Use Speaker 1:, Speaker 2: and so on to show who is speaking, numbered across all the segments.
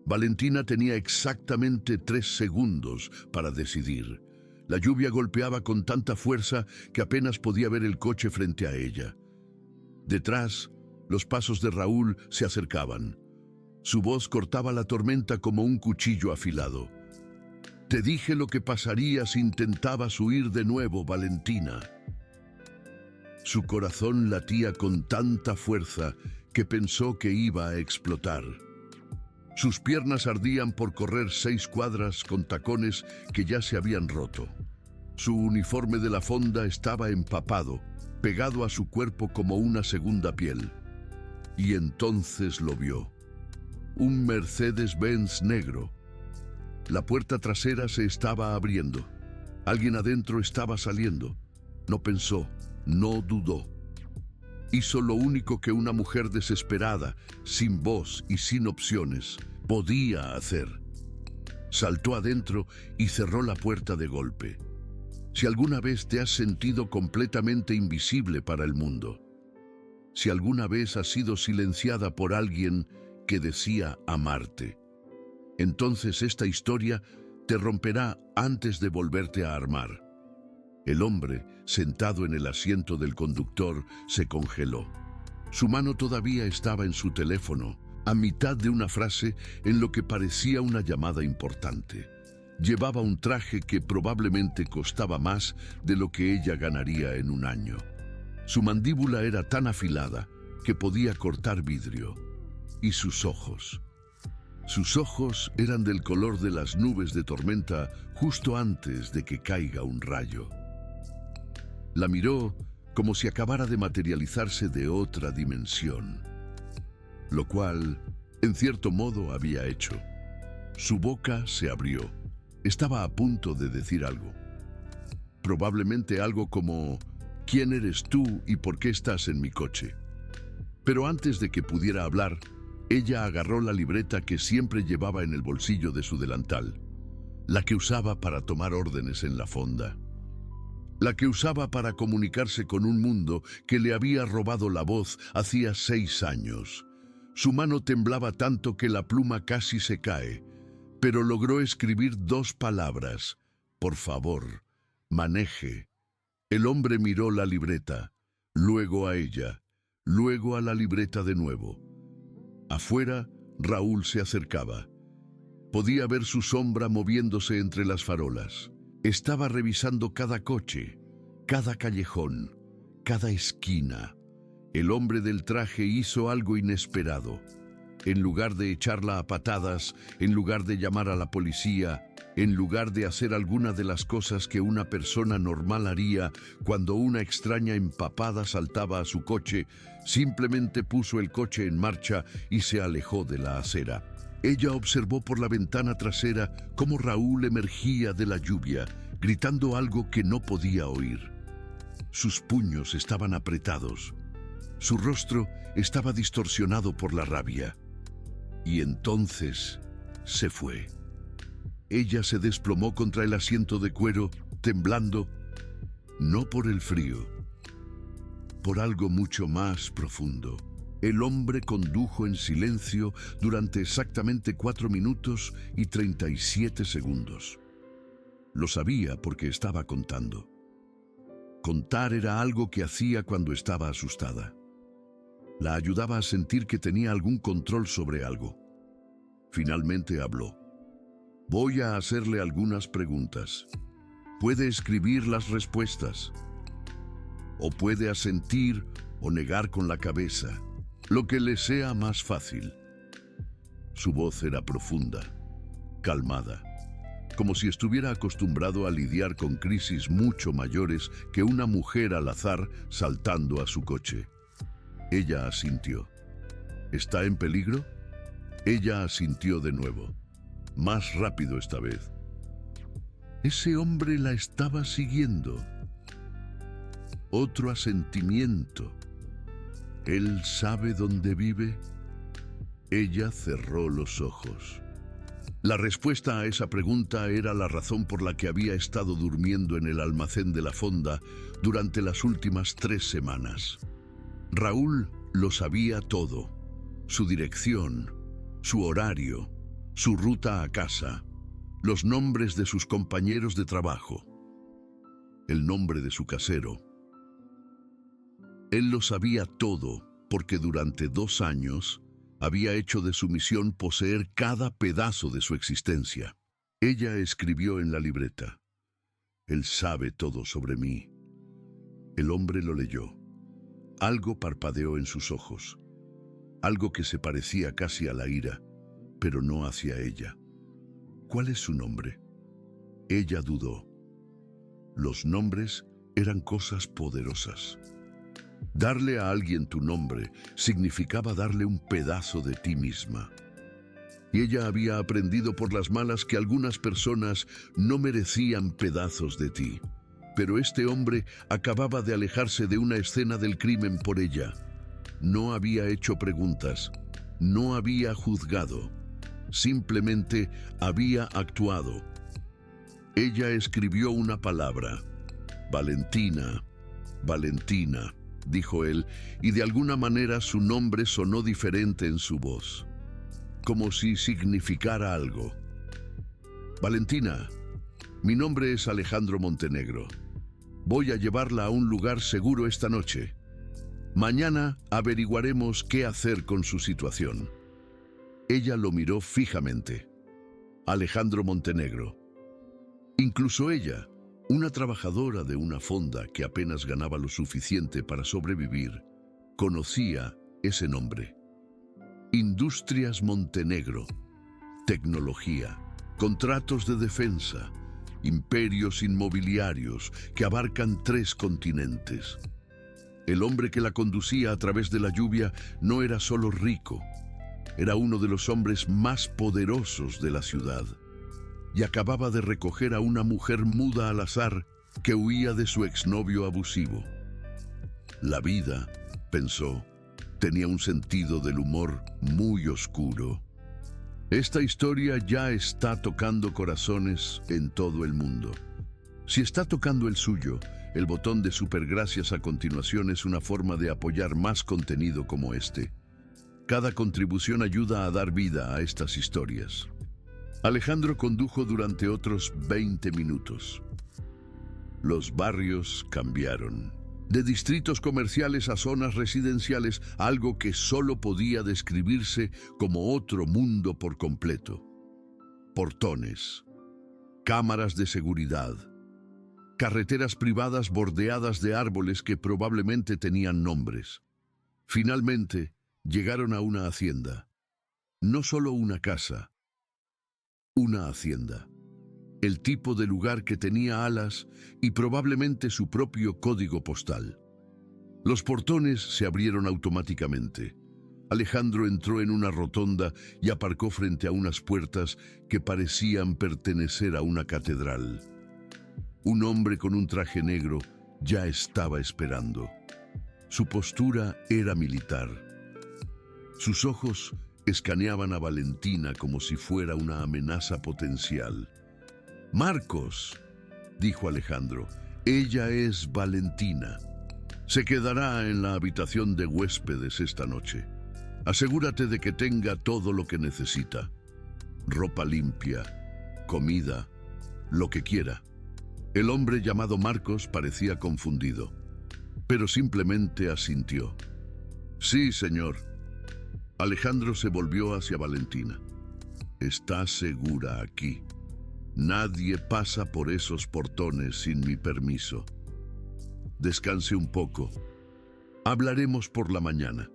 Speaker 1: Valentina tenía exactamente 3 segundos para decidir. La lluvia golpeaba con tanta fuerza que apenas podía ver el coche frente a ella. Detrás, los pasos de Raúl se acercaban. Su voz cortaba la tormenta como un cuchillo afilado. «Te dije lo que pasaría si intentabas huir de nuevo, Valentina». Su corazón latía con tanta fuerza que pensó que iba a explotar. Sus piernas ardían por correr 6 cuadras con tacones que ya se habían roto. Su uniforme de la fonda estaba empapado, pegado a su cuerpo como una segunda piel. Y entonces lo vio. Un Mercedes-Benz negro. La puerta trasera se estaba abriendo. Alguien adentro estaba saliendo. No pensó, no dudó. Hizo lo único que una mujer desesperada, sin voz y sin opciones, podía hacer. Saltó adentro y cerró la puerta de golpe. Si alguna vez te has sentido completamente invisible para el mundo, si alguna vez has sido silenciada por alguien que decía amarte, entonces esta historia te romperá antes de volverte a armar. El hombre, sentado en el asiento del conductor, se congeló. Su mano todavía estaba en su teléfono, a mitad de una frase en lo que parecía una llamada importante. Llevaba un traje que probablemente costaba más de lo que ella ganaría en un año. Su mandíbula era tan afilada que podía cortar vidrio. Y sus ojos. Sus ojos eran del color de las nubes de tormenta justo antes de que caiga un rayo. La miró como si acabara de materializarse de otra dimensión, lo cual, en cierto modo, había hecho. Su boca se abrió. Estaba a punto de decir algo. Probablemente algo como, ¿quién eres tú y por qué estás en mi coche? Pero antes de que pudiera hablar, ella agarró la libreta que siempre llevaba en el bolsillo de su delantal, la que usaba para tomar órdenes en la fonda. La que usaba para comunicarse con un mundo que le había robado la voz hacía 6 años. Su mano temblaba tanto que la pluma casi se cae, pero logró escribir 2 palabras. Por favor, maneje. El hombre miró la libreta, luego a ella, luego a la libreta de nuevo. Afuera, Raúl se acercaba. Podía ver su sombra moviéndose entre las farolas. Estaba revisando cada coche, cada callejón, cada esquina. El hombre del traje hizo algo inesperado. En lugar de echarla a patadas, en lugar de llamar a la policía, en lugar de hacer alguna de las cosas que una persona normal haría cuando una extraña empapada saltaba a su coche, simplemente puso el coche en marcha y se alejó de la acera. Ella observó por la ventana trasera cómo Raúl emergía de la lluvia, gritando algo que no podía oír. Sus puños estaban apretados. Su rostro estaba distorsionado por la rabia. Y entonces se fue. Ella se desplomó contra el asiento de cuero, temblando, no por el frío, por algo mucho más profundo. El hombre condujo en silencio durante exactamente 4 minutos y 37 segundos. Lo sabía porque estaba contando. Contar era algo que hacía cuando estaba asustada. La ayudaba a sentir que tenía algún control sobre algo. Finalmente habló. Voy a hacerle algunas preguntas. Puede escribir las respuestas. O puede asentir o negar con la cabeza. Lo que le sea más fácil. Su voz era profunda, calmada, como si estuviera acostumbrado a lidiar con crisis mucho mayores que una mujer al azar saltando a su coche. Ella asintió. ¿Está en peligro? Ella asintió de nuevo, más rápido esta vez. Ese hombre la estaba siguiendo. Otro asentimiento. ¿Él sabe dónde vive? Ella cerró los ojos. La respuesta a esa pregunta era la razón por la que había estado durmiendo en el almacén de la fonda durante las últimas 3 semanas. Raúl lo sabía todo. Su dirección, su horario, su ruta a casa, los nombres de sus compañeros de trabajo, el nombre de su casero. Él lo sabía todo porque durante 2 años había hecho de su misión poseer cada pedazo de su existencia. Ella escribió en la libreta: «Él sabe todo sobre mí». El hombre lo leyó. Algo parpadeó en sus ojos, algo que se parecía casi a la ira, pero no hacia ella. «¿Cuál es su nombre?». Ella dudó. Los nombres eran cosas poderosas. Darle a alguien tu nombre significaba darle un pedazo de ti misma. Y ella había aprendido por las malas que algunas personas no merecían pedazos de ti. Pero este hombre acababa de alejarse de una escena del crimen por ella. No había hecho preguntas, no había juzgado, simplemente había actuado. Ella escribió una palabra: «Valentina, Valentina», dijo él, y de alguna manera su nombre sonó diferente en su voz, como si significara algo. «Valentina, mi nombre es Alejandro Montenegro. Voy a llevarla a un lugar seguro esta noche. Mañana averiguaremos qué hacer con su situación». Ella lo miró fijamente. Alejandro Montenegro. Incluso ella, una trabajadora de una fonda que apenas ganaba lo suficiente para sobrevivir, conocía ese nombre. Industrias Montenegro, tecnología, contratos de defensa, imperios inmobiliarios que abarcan 3 continentes. El hombre que la conducía a través de la lluvia no era solo rico, era uno de los hombres más poderosos de la ciudad. Y acababa de recoger a una mujer muda al azar que huía de su exnovio abusivo. La vida, pensó, tenía un sentido del humor muy oscuro. Esta historia ya está tocando corazones en todo el mundo. Si está tocando el suyo, el botón de supergracias a continuación es una forma de apoyar más contenido como este. Cada contribución ayuda a dar vida a estas historias. Alejandro condujo durante otros 20 minutos. Los barrios cambiaron. De distritos comerciales a zonas residenciales, algo que solo podía describirse como otro mundo por completo. Portones, cámaras de seguridad, carreteras privadas bordeadas de árboles que probablemente tenían nombres. Finalmente, llegaron a una hacienda. No solo una casa, una hacienda. El tipo de lugar que tenía alas y probablemente su propio código postal. Los portones se abrieron automáticamente. Alejandro entró en una rotonda y aparcó frente a unas puertas que parecían pertenecer a una catedral. Un hombre con un traje negro ya estaba esperando. Su postura era militar. Sus ojos escaneaban a Valentina como si fuera una amenaza potencial. «Marcos», dijo Alejandro, «ella es Valentina. Se quedará en la habitación de huéspedes esta noche. Asegúrate de que tenga todo lo que necesita. Ropa limpia, comida, lo que quiera». El hombre llamado Marcos parecía confundido, pero simplemente asintió. «Sí, señor». Alejandro se volvió hacia Valentina. «Está segura aquí. Nadie pasa por esos portones sin mi permiso. Descanse un poco. Hablaremos por la mañana».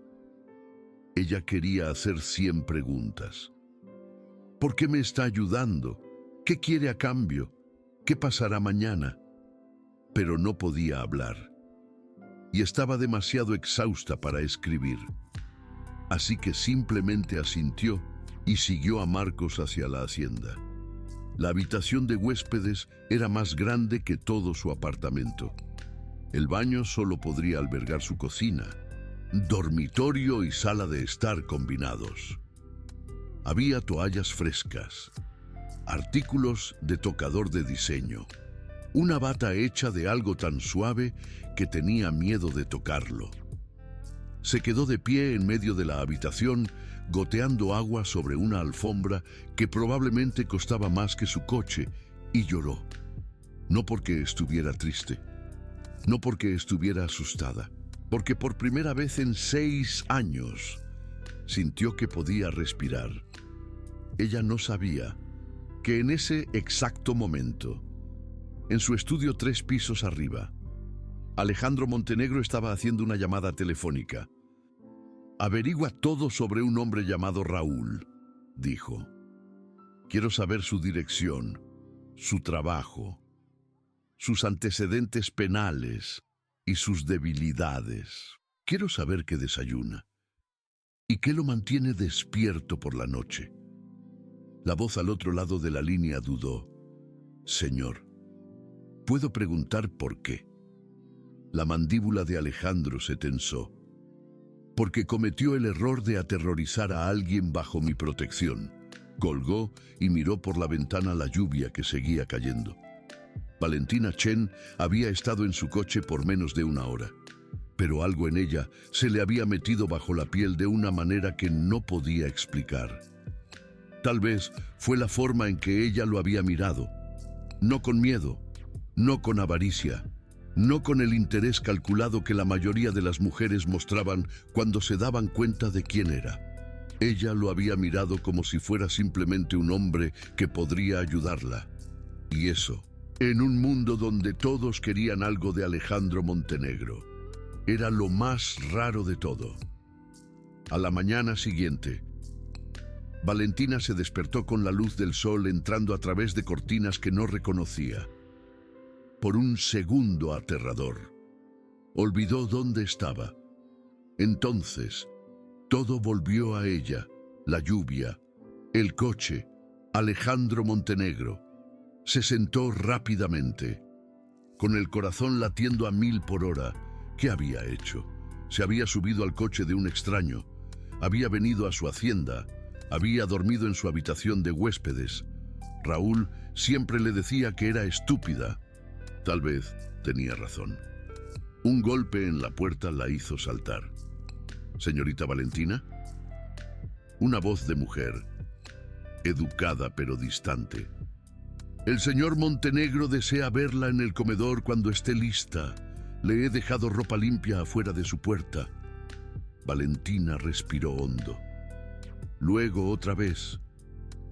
Speaker 1: Ella quería hacer 100 preguntas. ¿Por qué me está ayudando? ¿Qué quiere a cambio? ¿Qué pasará mañana? Pero no podía hablar. Y estaba demasiado exhausta para escribir. Así que simplemente asintió y siguió a Marcos hacia la hacienda. La habitación de huéspedes era más grande que todo su apartamento. El baño solo podría albergar su cocina, dormitorio y sala de estar combinados. Había toallas frescas, artículos de tocador de diseño, una bata hecha de algo tan suave que tenía miedo de tocarlo. Se quedó de pie en medio de la habitación, goteando agua sobre una alfombra que probablemente costaba más que su coche, y lloró. No porque estuviera triste, no porque estuviera asustada, porque por primera vez en 6 años sintió que podía respirar. Ella no sabía que en ese exacto momento, en su estudio 3 pisos arriba, Alejandro Montenegro estaba haciendo una llamada telefónica. «Averigua todo sobre un hombre llamado Raúl», dijo. «Quiero saber su dirección, su trabajo, sus antecedentes penales y sus debilidades. Quiero saber qué desayuna y qué lo mantiene despierto por la noche». La voz al otro lado de la línea dudó. «Señor, ¿puedo preguntar por qué?». La mandíbula de Alejandro se tensó. «Porque cometió el error de aterrorizar a alguien bajo mi protección». Colgó y miró por la ventana la lluvia que seguía cayendo. Valentina Chen había estado en su coche por menos de 1 hora, pero algo en ella se le había metido bajo la piel de una manera que no podía explicar. Tal vez fue la forma en que ella lo había mirado, no con miedo, no con avaricia, no con el interés calculado que la mayoría de las mujeres mostraban cuando se daban cuenta de quién era. Ella lo había mirado como si fuera simplemente un hombre que podría ayudarla. Y eso, en un mundo donde todos querían algo de Alejandro Montenegro, era lo más raro de todo. A la mañana siguiente, Valentina se despertó con la luz del sol entrando a través de cortinas que no reconocía. Por un segundo aterrador, olvidó dónde estaba. Entonces, todo volvió a ella: la lluvia, el coche, Alejandro Montenegro. Se sentó rápidamente, con el corazón latiendo a 1000 por hora. ¿Qué había hecho? Se había subido al coche de un extraño, había venido a su hacienda, había dormido en su habitación de huéspedes. Raúl siempre le decía que era estúpida. Tal vez tenía razón. Un golpe en la puerta la hizo saltar. «¿Señorita Valentina?». Una voz de mujer, educada pero distante. «El señor Montenegro desea verla en el comedor cuando esté lista. Le he dejado ropa limpia afuera de su puerta». Valentina respiró hondo. Luego otra vez.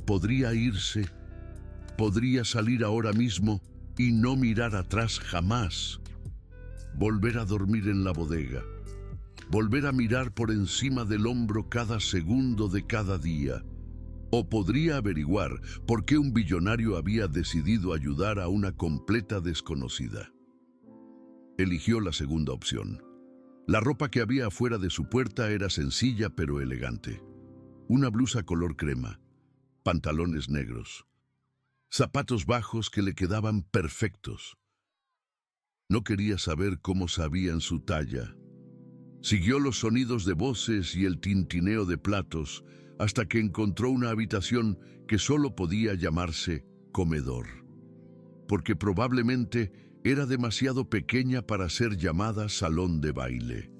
Speaker 1: Podría irse, podría salir ahora mismo y no mirar atrás jamás. Volver a dormir en la bodega. Volver a mirar por encima del hombro cada segundo de cada día. O podría averiguar por qué un billonario había decidido ayudar a una completa desconocida. Eligió la segunda opción. La ropa que había afuera de su puerta era sencilla pero elegante. Una blusa color crema, pantalones negros, zapatos bajos que le quedaban perfectos. No quería saber cómo sabían su talla. Siguió los sonidos de voces y el tintineo de platos hasta que encontró una habitación que solo podía llamarse comedor, porque probablemente era demasiado pequeña para ser llamada salón de baile.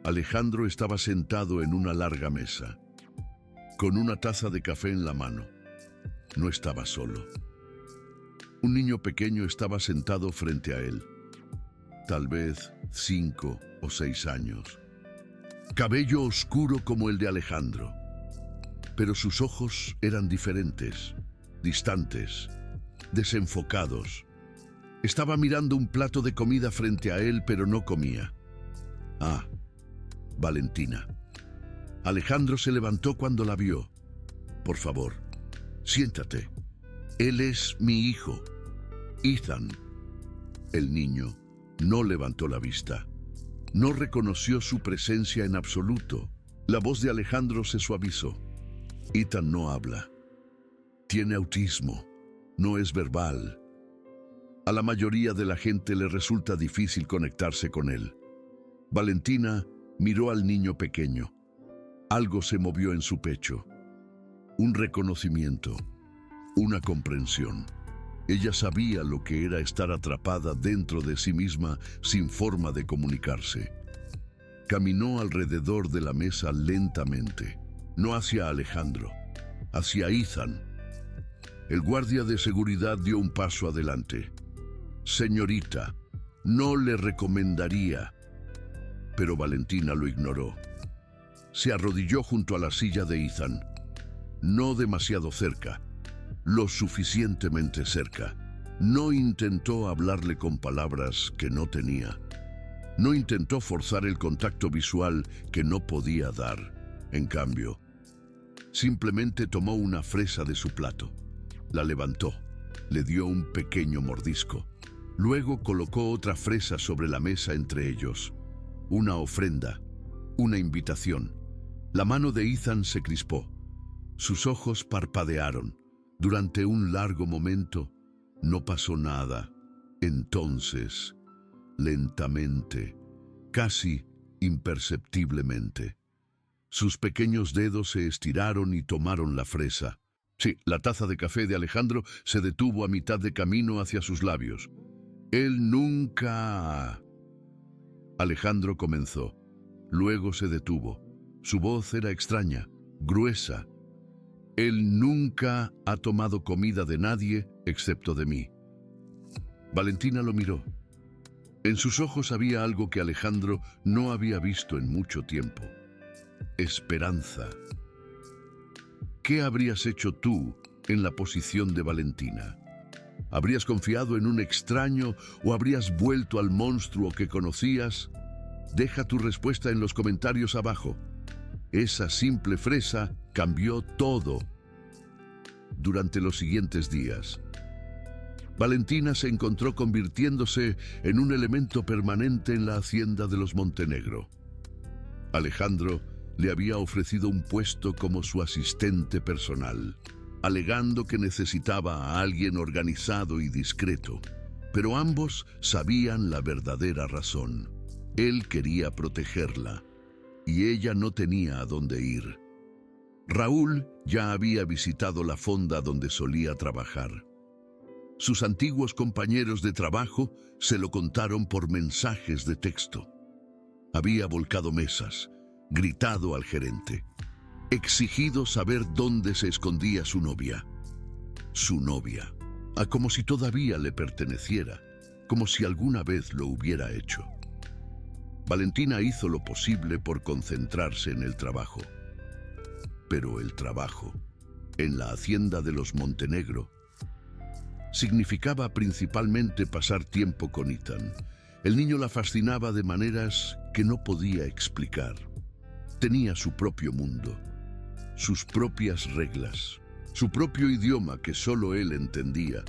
Speaker 1: Alejandro estaba sentado en una larga mesa, con una taza de café en la mano. No estaba solo. Un niño pequeño estaba sentado frente a él, tal vez 5 o 6 años. Cabello oscuro como el de Alejandro, pero sus ojos eran diferentes, distantes, desenfocados. Estaba mirando un plato de comida frente a él, pero no comía. «Ah, Valentina». Alejandro se levantó cuando la vio. «Por favor, siéntate. Él es mi hijo, Ethan». El niño no levantó la vista. No reconoció su presencia en absoluto. La voz de Alejandro se suavizó. «Ethan no habla. Tiene autismo. No es verbal. A la mayoría de la gente le resulta difícil conectarse con él». Valentina miró al niño pequeño. Algo se movió en su pecho. Un reconocimiento, una comprensión. Ella sabía lo que era estar atrapada dentro de sí misma sin forma de comunicarse. Caminó alrededor de la mesa lentamente. no hacia Alejandro, hacia Ethan. El guardia de seguridad dio un paso adelante. Señorita, no le recomendaría. Pero Valentina lo ignoró. Se arrodilló junto a la silla de Ethan. No demasiado cerca, lo suficientemente cerca. No intentó hablarle con palabras que no tenía. No intentó forzar el contacto visual que no podía dar. En cambio, simplemente tomó una fresa de su plato. La levantó, le dio un pequeño mordisco. Luego colocó otra fresa sobre la mesa entre ellos. Una ofrenda, una invitación. La mano de Ethan se crispó. Sus ojos parpadearon. Durante un largo momento, no pasó nada. Entonces, lentamente, casi imperceptiblemente, sus pequeños dedos se estiraron y tomaron la fresa. Sí, la taza de café de Alejandro se detuvo a mitad de camino hacia sus labios. Él nunca... Alejandro comenzó. Luego se detuvo. Su voz era extraña, gruesa. Él nunca ha tomado comida de nadie excepto de mí. Valentina lo miró. En sus ojos había algo que Alejandro no había visto en mucho tiempo. Esperanza. ¿Qué habrías hecho tú en la posición de Valentina? ¿Habrías confiado en un extraño o habrías vuelto al monstruo que conocías? Deja tu respuesta en los comentarios abajo. Esa simple fresa cambió todo. Durante los siguientes días, Valentina se encontró convirtiéndose en un elemento permanente en la hacienda de los Montenegro. Alejandro le había ofrecido un puesto como su asistente personal, alegando que necesitaba a alguien organizado y discreto. Pero ambos sabían la verdadera razón. Él quería protegerla, y ella no tenía a dónde ir. Raúl ya había visitado la fonda donde solía trabajar. Sus antiguos compañeros de trabajo se lo contaron por mensajes de texto. Había volcado mesas, gritado al gerente, exigido saber dónde se escondía su novia. Su novia, como si todavía le perteneciera, como si alguna vez lo hubiera hecho. Valentina hizo lo posible por concentrarse en el trabajo. Pero el trabajo, en la hacienda de los Montenegro, significaba principalmente pasar tiempo con Ethan. El niño la fascinaba de maneras que no podía explicar. Tenía su propio mundo, sus propias reglas, su propio idioma que solo él entendía.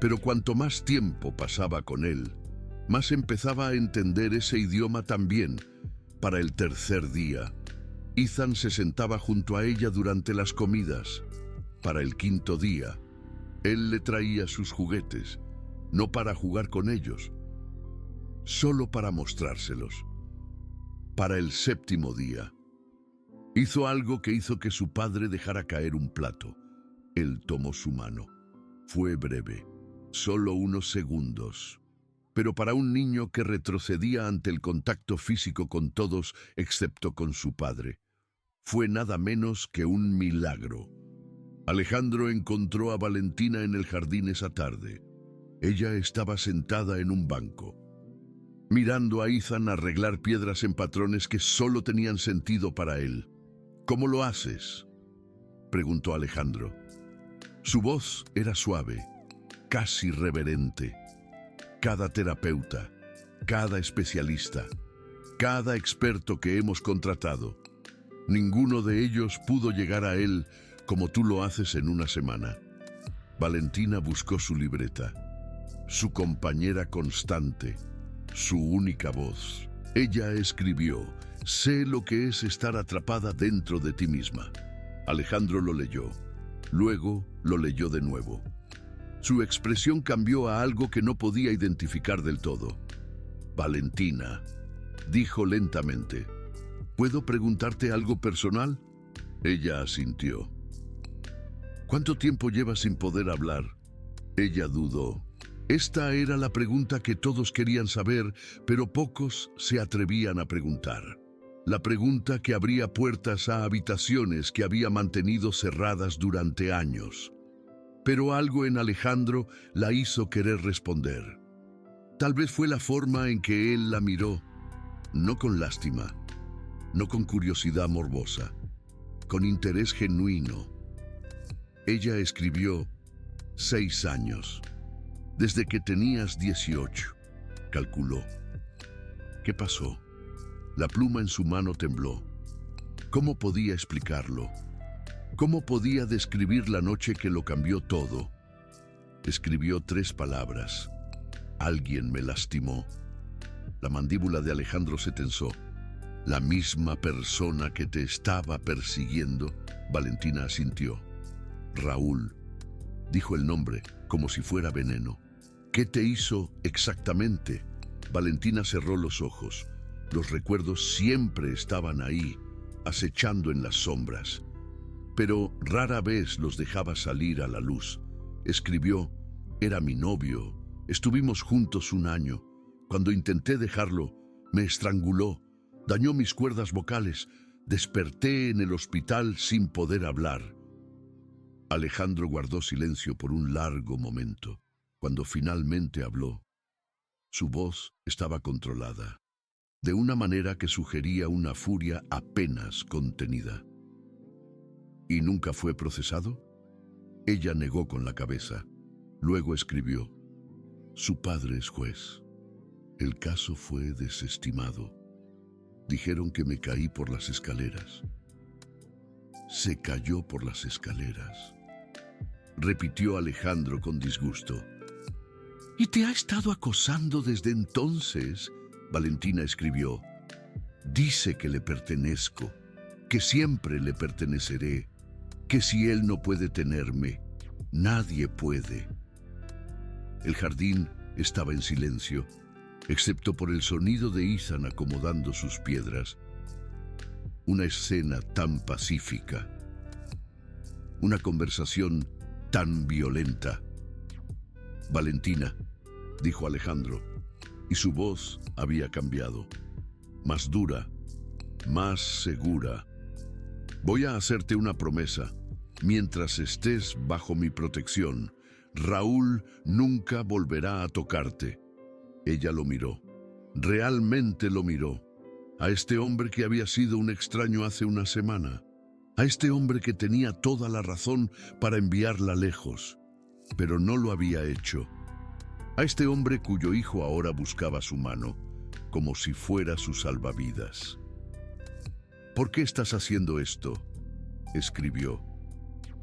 Speaker 1: Pero cuanto más tiempo pasaba con él, más empezaba a entender ese idioma también. Para el tercer día, Ethan se sentaba junto a ella durante las comidas. Para el quinto día, él le traía sus juguetes, no para jugar con ellos, solo para mostrárselos. Para el séptimo día, hizo algo que hizo que su padre dejara caer un plato. Él tomó su mano. Fue breve, solo unos segundos. Pero para un niño que retrocedía ante el contacto físico con todos excepto con su padre, fue nada menos que un milagro. Alejandro encontró a Valentina en el jardín esa tarde. Ella estaba sentada en un banco, mirando a Ethan arreglar piedras en patrones que solo tenían sentido para él. ¿Cómo lo haces?, preguntó Alejandro. Su voz era suave, casi reverente. Cada terapeuta, cada especialista, cada experto que hemos contratado, ninguno de ellos pudo llegar a él como tú lo haces en una semana. Valentina buscó su libreta, su compañera constante, su única voz. Ella escribió: sé lo que es estar atrapada dentro de ti misma. Alejandro lo leyó, luego lo leyó de nuevo. Su expresión cambió a algo que no podía identificar del todo. Valentina, dijo lentamente, ¿puedo preguntarte algo personal? Ella asintió. ¿Cuánto tiempo llevas sin poder hablar? Ella dudó. Esta era la pregunta que todos querían saber, pero pocos se atrevían a preguntar. La pregunta que abría puertas a habitaciones que había mantenido cerradas durante años. Pero algo en Alejandro la hizo querer responder. Tal vez fue la forma en que él la miró, no con lástima, no con curiosidad morbosa, con interés genuino. Ella escribió: 6 años, desde que tenías 18, calculó. ¿Qué pasó? La pluma en su mano tembló. ¿Cómo podía explicarlo? ¿Cómo podía describir la noche que lo cambió todo? Escribió 3 palabras. Alguien me lastimó. La mandíbula de Alejandro se tensó. La misma persona que te estaba persiguiendo. Valentina asintió. Raúl. Dijo el nombre, como si fuera veneno. ¿Qué te hizo exactamente? Valentina cerró los ojos. Los recuerdos siempre estaban ahí, acechando en las sombras. Pero rara vez los dejaba salir a la luz. Escribió: era mi novio. Estuvimos juntos 1 año. Cuando intenté dejarlo, me estranguló. Dañó mis cuerdas vocales. Desperté en el hospital sin poder hablar. Alejandro guardó silencio por un largo momento. Cuando finalmente habló, su voz estaba controlada, de una manera que sugería una furia apenas contenida. ¿Y nunca fue procesado? Ella negó con la cabeza. Luego escribió: su padre es juez. El caso fue desestimado. Dijeron que me caí por las escaleras. Se cayó por las escaleras, repitió Alejandro con disgusto. ¿Y te ha estado acosando desde entonces? Valentina escribió: dice que le pertenezco, que siempre le perteneceré, que si él no puede tenerme, nadie puede. El jardín estaba en silencio, excepto por el sonido de Ethan acomodando sus piedras. Una escena tan pacífica, una conversación tan violenta. Valentina, dijo Alejandro, y su voz había cambiado, más dura, más segura. Voy a hacerte una promesa. Mientras estés bajo mi protección, Raúl nunca volverá a tocarte. Ella lo miró, realmente lo miró, a este hombre que había sido un extraño hace una semana, a este hombre que tenía toda la razón para enviarla lejos, pero no lo había hecho, a este hombre cuyo hijo ahora buscaba su mano, como si fuera su salvavidas. ¿Por qué estás haciendo esto?, escribió.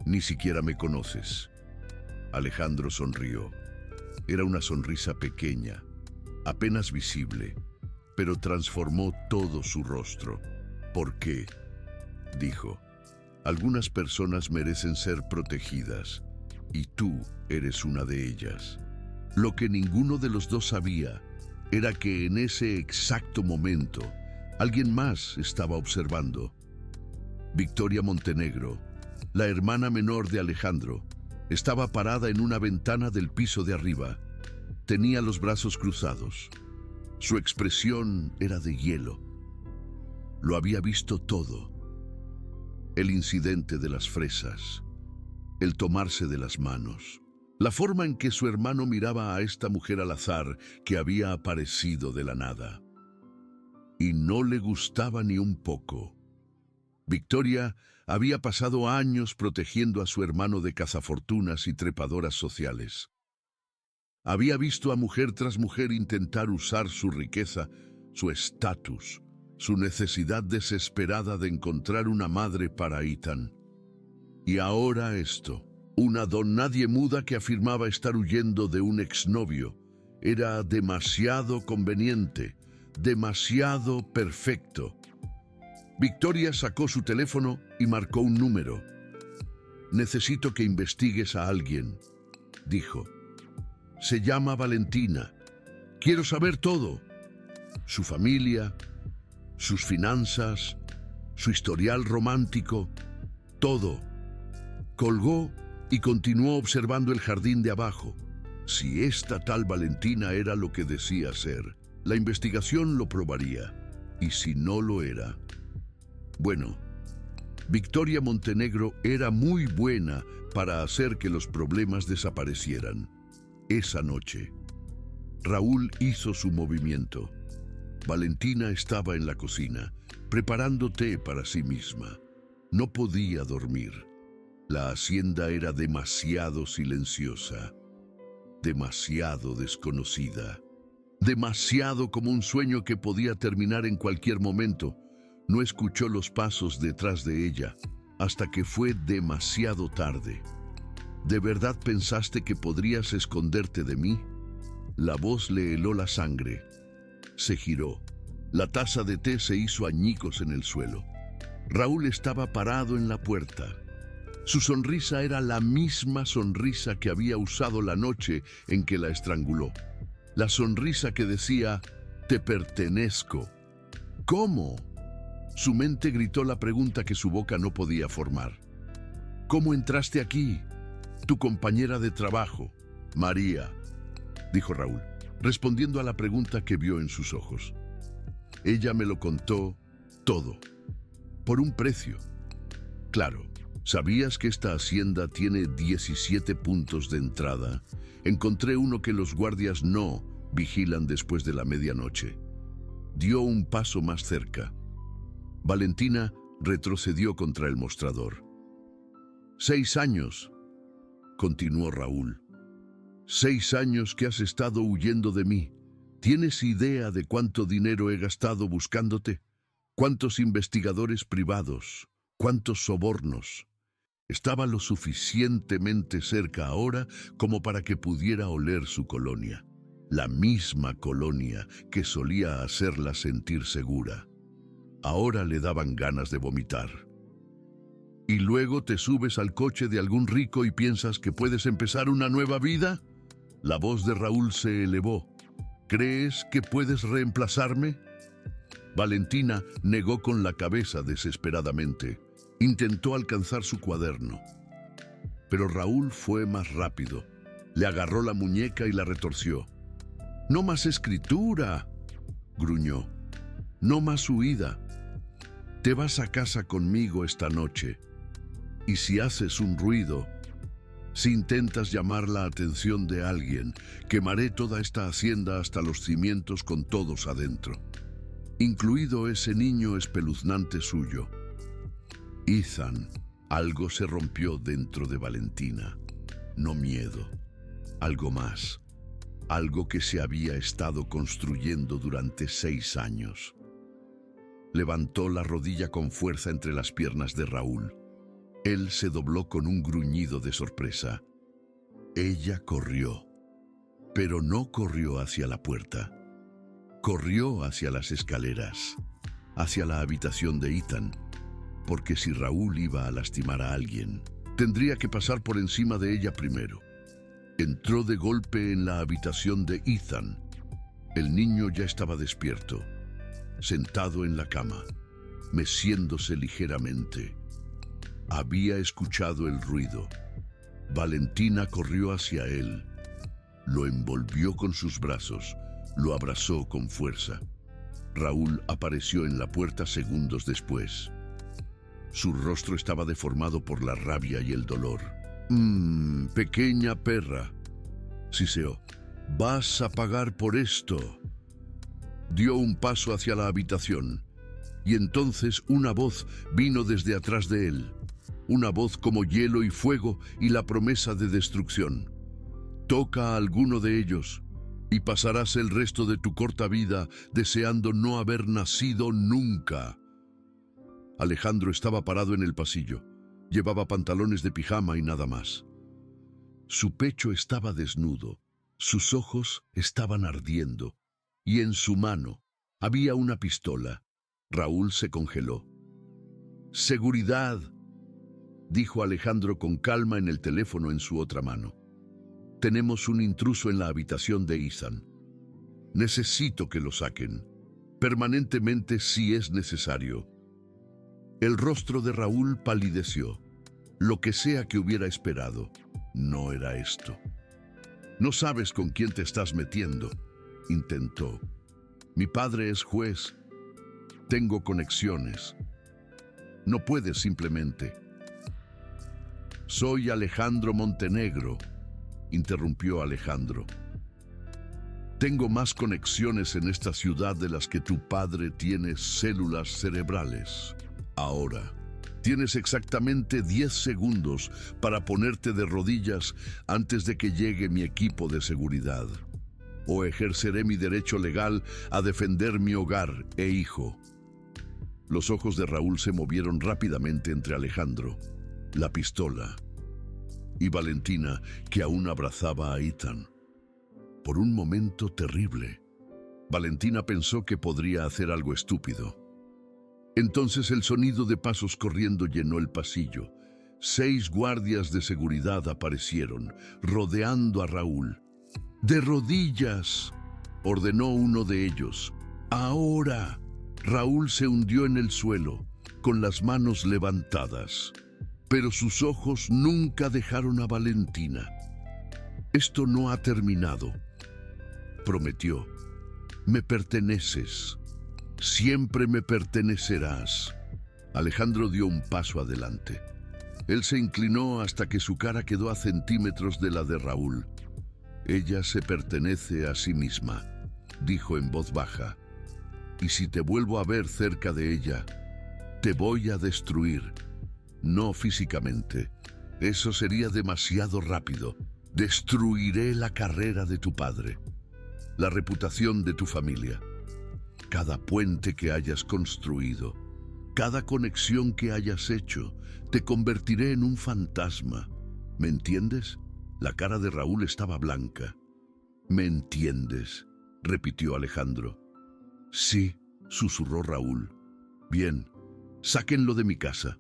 Speaker 1: Ni siquiera me conoces. Alejandro sonrió. Era una sonrisa pequeña, apenas visible, pero transformó todo su rostro. ¿Por qué?, dijo. Algunas personas merecen ser protegidas, y tú eres una de ellas. Lo que ninguno de los dos sabía era que en ese exacto momento alguien más estaba observando. Victoria Montenegro, la hermana menor de Alejandro, estaba parada en una ventana del piso de arriba. Tenía los brazos cruzados. Su expresión era de hielo. Lo había visto todo. El incidente de las fresas, el tomarse de las manos, la forma en que su hermano miraba a esta mujer al azar que había aparecido de la nada. Y no le gustaba ni un poco. Victoria había pasado años protegiendo a su hermano de cazafortunas y trepadoras sociales. Había visto a mujer tras mujer intentar usar su riqueza, su estatus, su necesidad desesperada de encontrar una madre para Ethan. Y ahora esto, una don nadie muda que afirmaba estar huyendo de un exnovio. Era demasiado conveniente, demasiado perfecto. Victoria sacó su teléfono y marcó un número. Necesito que investigues a alguien, dijo. Se llama Valentina. Quiero saber todo. Su familia, sus finanzas, su historial romántico, todo. Colgó y continuó observando el jardín de abajo. Si esta tal Valentina era lo que decía ser, la investigación lo probaría. ¿Y si no lo era? Bueno, Victoria Montenegro era muy buena para hacer que los problemas desaparecieran. Esa noche, Raúl hizo su movimiento. Valentina estaba en la cocina, preparando té para sí misma. No podía dormir. La hacienda era demasiado silenciosa, demasiado desconocida, demasiado como un sueño que podía terminar en cualquier momento. No escuchó los pasos detrás de ella hasta que fue demasiado tarde. ¿De verdad pensaste que podrías esconderte de mí? La voz le heló la sangre. Se giró. La taza de té se hizo añicos en el suelo. Raúl estaba parado en la puerta. Su sonrisa era la misma sonrisa que había usado la noche en que la estranguló. La sonrisa que decía, «Te pertenezco». ¿Cómo? Su mente gritó la pregunta que su boca no podía formar. «¿Cómo entraste aquí?» «Tu compañera de trabajo, María», dijo Raúl, respondiendo a la pregunta que vio en sus ojos. «Ella me lo contó todo, por un precio. Claro, ¿sabías que esta hacienda tiene 17 puntos de entrada? Encontré uno que los guardias no vigilan después de la medianoche». Dio un paso más cerca. Valentina retrocedió contra el mostrador. 6 años, continuó Raúl. 6 años que has estado huyendo de mí. ¿Tienes idea de cuánto dinero he gastado buscándote? ¿Cuántos investigadores privados? ¿Cuántos sobornos? Estaba lo suficientemente cerca ahora como para que pudiera oler su colonia. La misma colonia que solía hacerla sentir segura. Ahora le daban ganas de vomitar. ¿Y luego te subes al coche de algún rico y piensas que puedes empezar una nueva vida? La voz de Raúl se elevó. ¿Crees que puedes reemplazarme? Valentina negó con la cabeza desesperadamente. Intentó alcanzar su cuaderno. Pero Raúl fue más rápido. Le agarró la muñeca y la retorció. «No más escritura», gruñó. «No más huida. Te vas a casa conmigo esta noche. Y si haces un ruido, si intentas llamar la atención de alguien, quemaré toda esta hacienda hasta los cimientos con todos adentro, incluido ese niño espeluznante suyo». Ethan, algo se rompió dentro de Valentina. No miedo, algo más. Algo que se había estado construyendo durante 6 años. Levantó la rodilla con fuerza entre las piernas de Raúl. Él se dobló con un gruñido de sorpresa. Ella corrió, pero no corrió hacia la puerta. Corrió hacia las escaleras, hacia la habitación de Ethan, porque si Raúl iba a lastimar a alguien, tendría que pasar por encima de ella primero. Entró de golpe en la habitación de Ethan. El niño ya estaba despierto, sentado en la cama, meciéndose ligeramente. Había escuchado el ruido. Valentina corrió hacia él. Lo envolvió con sus brazos, lo abrazó con fuerza. Raúl apareció en la puerta segundos después. Su rostro estaba deformado por la rabia y el dolor. Pequeña perra, siseó. Vas a pagar por esto. Dio un paso hacia la habitación, y entonces una voz vino desde atrás de él. Una voz como hielo y fuego y la promesa de destrucción. Toca a alguno de ellos, y pasarás el resto de tu corta vida deseando no haber nacido nunca. Alejandro estaba parado en el pasillo. Llevaba pantalones de pijama y nada más. Su pecho estaba desnudo, sus ojos estaban ardiendo, y en su mano había una pistola. Raúl se congeló. «Seguridad», dijo Alejandro con calma en el teléfono en su otra mano. «Tenemos un intruso en la habitación de Ethan. Necesito que lo saquen, permanentemente si es necesario». El rostro de Raúl palideció. Lo que sea que hubiera esperado, no era esto. «No sabes con quién te estás metiendo», intentó. «Mi padre es juez». Tengo conexiones. No puedes simplemente. Soy Alejandro Montenegro, interrumpió Alejandro. Tengo más conexiones en esta ciudad de las que tu padre tiene células cerebrales. Ahora, tienes exactamente 10 segundos para ponerte de rodillas antes de que llegue mi equipo de seguridad. O ejerceré mi derecho legal a defender mi hogar e hijo. Los ojos de Raúl se movieron rápidamente entre Alejandro, la pistola, y Valentina, que aún abrazaba a Ethan. Por un momento terrible, Valentina pensó que podría hacer algo estúpido. Entonces el sonido de pasos corriendo llenó el pasillo. 6 guardias de seguridad aparecieron, rodeando a Raúl. ¡De rodillas!, ordenó uno de ellos. ¡Ahora! Raúl se hundió en el suelo, con las manos levantadas. Pero sus ojos nunca dejaron a Valentina. Esto no ha terminado, prometió. Me perteneces. Siempre me pertenecerás. Alejandro dio un paso adelante. Él se inclinó hasta que su cara quedó a centímetros de la de Raúl. Ella se pertenece a sí misma, dijo en voz baja. Y si te vuelvo a ver cerca de ella, te voy a destruir. No físicamente. Eso sería demasiado rápido. Destruiré la carrera de tu padre, la reputación de tu familia, cada puente que hayas construido, cada conexión que hayas hecho. Te convertiré en un fantasma. ¿Me entiendes? La cara de Raúl estaba blanca. ¿Me entiendes?, repitió Alejandro. Sí, susurró Raúl. Bien, sáquenlo de mi casa.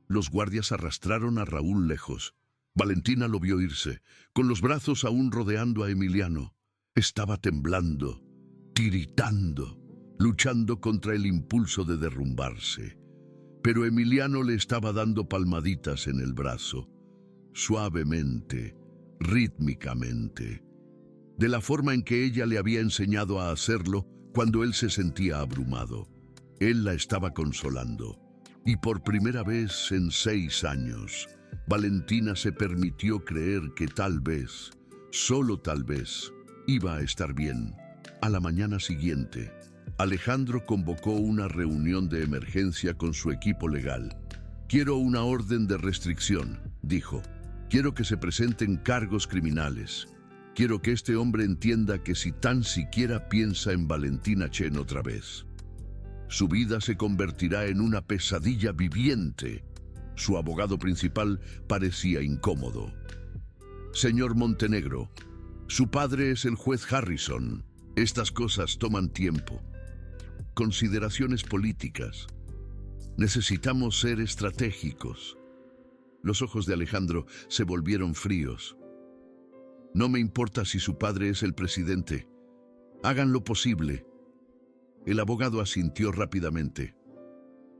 Speaker 1: Los guardias arrastraron a Raúl lejos. Valentina lo vio irse, con los brazos aún rodeando a Emiliano. Estaba temblando, tiritando, luchando contra el impulso de derrumbarse. Pero Emiliano le estaba dando palmaditas en el brazo, suavemente, rítmicamente, de la forma en que ella le había enseñado a hacerlo cuando él se sentía abrumado. Él la estaba consolando, y por primera vez en 6 años, Valentina se permitió creer que tal vez, solo tal vez, iba a estar bien. A la mañana siguiente, Alejandro convocó una reunión de emergencia con su equipo legal. Quiero una orden de restricción, dijo. Quiero que se presenten cargos criminales. Quiero que este hombre entienda que si tan siquiera piensa en Valentina Chen otra vez, su vida se convertirá en una pesadilla viviente. Su abogado principal parecía incómodo. Señor Montenegro, su padre es el juez Harrison. Estas cosas toman tiempo. Consideraciones políticas. Necesitamos ser estratégicos. Los ojos de Alejandro se volvieron fríos. No me importa si su padre es el presidente. Hagan lo posible. El abogado asintió rápidamente.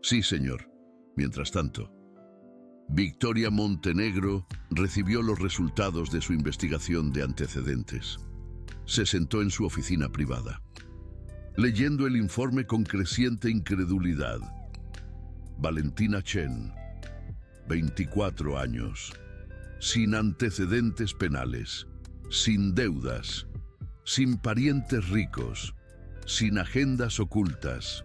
Speaker 1: Sí, señor. Mientras tanto, Victoria Montenegro recibió los resultados de su investigación de antecedentes. Se sentó en su oficina privada, leyendo el informe con creciente incredulidad. Valentina Chen, 24 años, sin antecedentes penales, sin deudas, sin parientes ricos, sin agendas ocultas.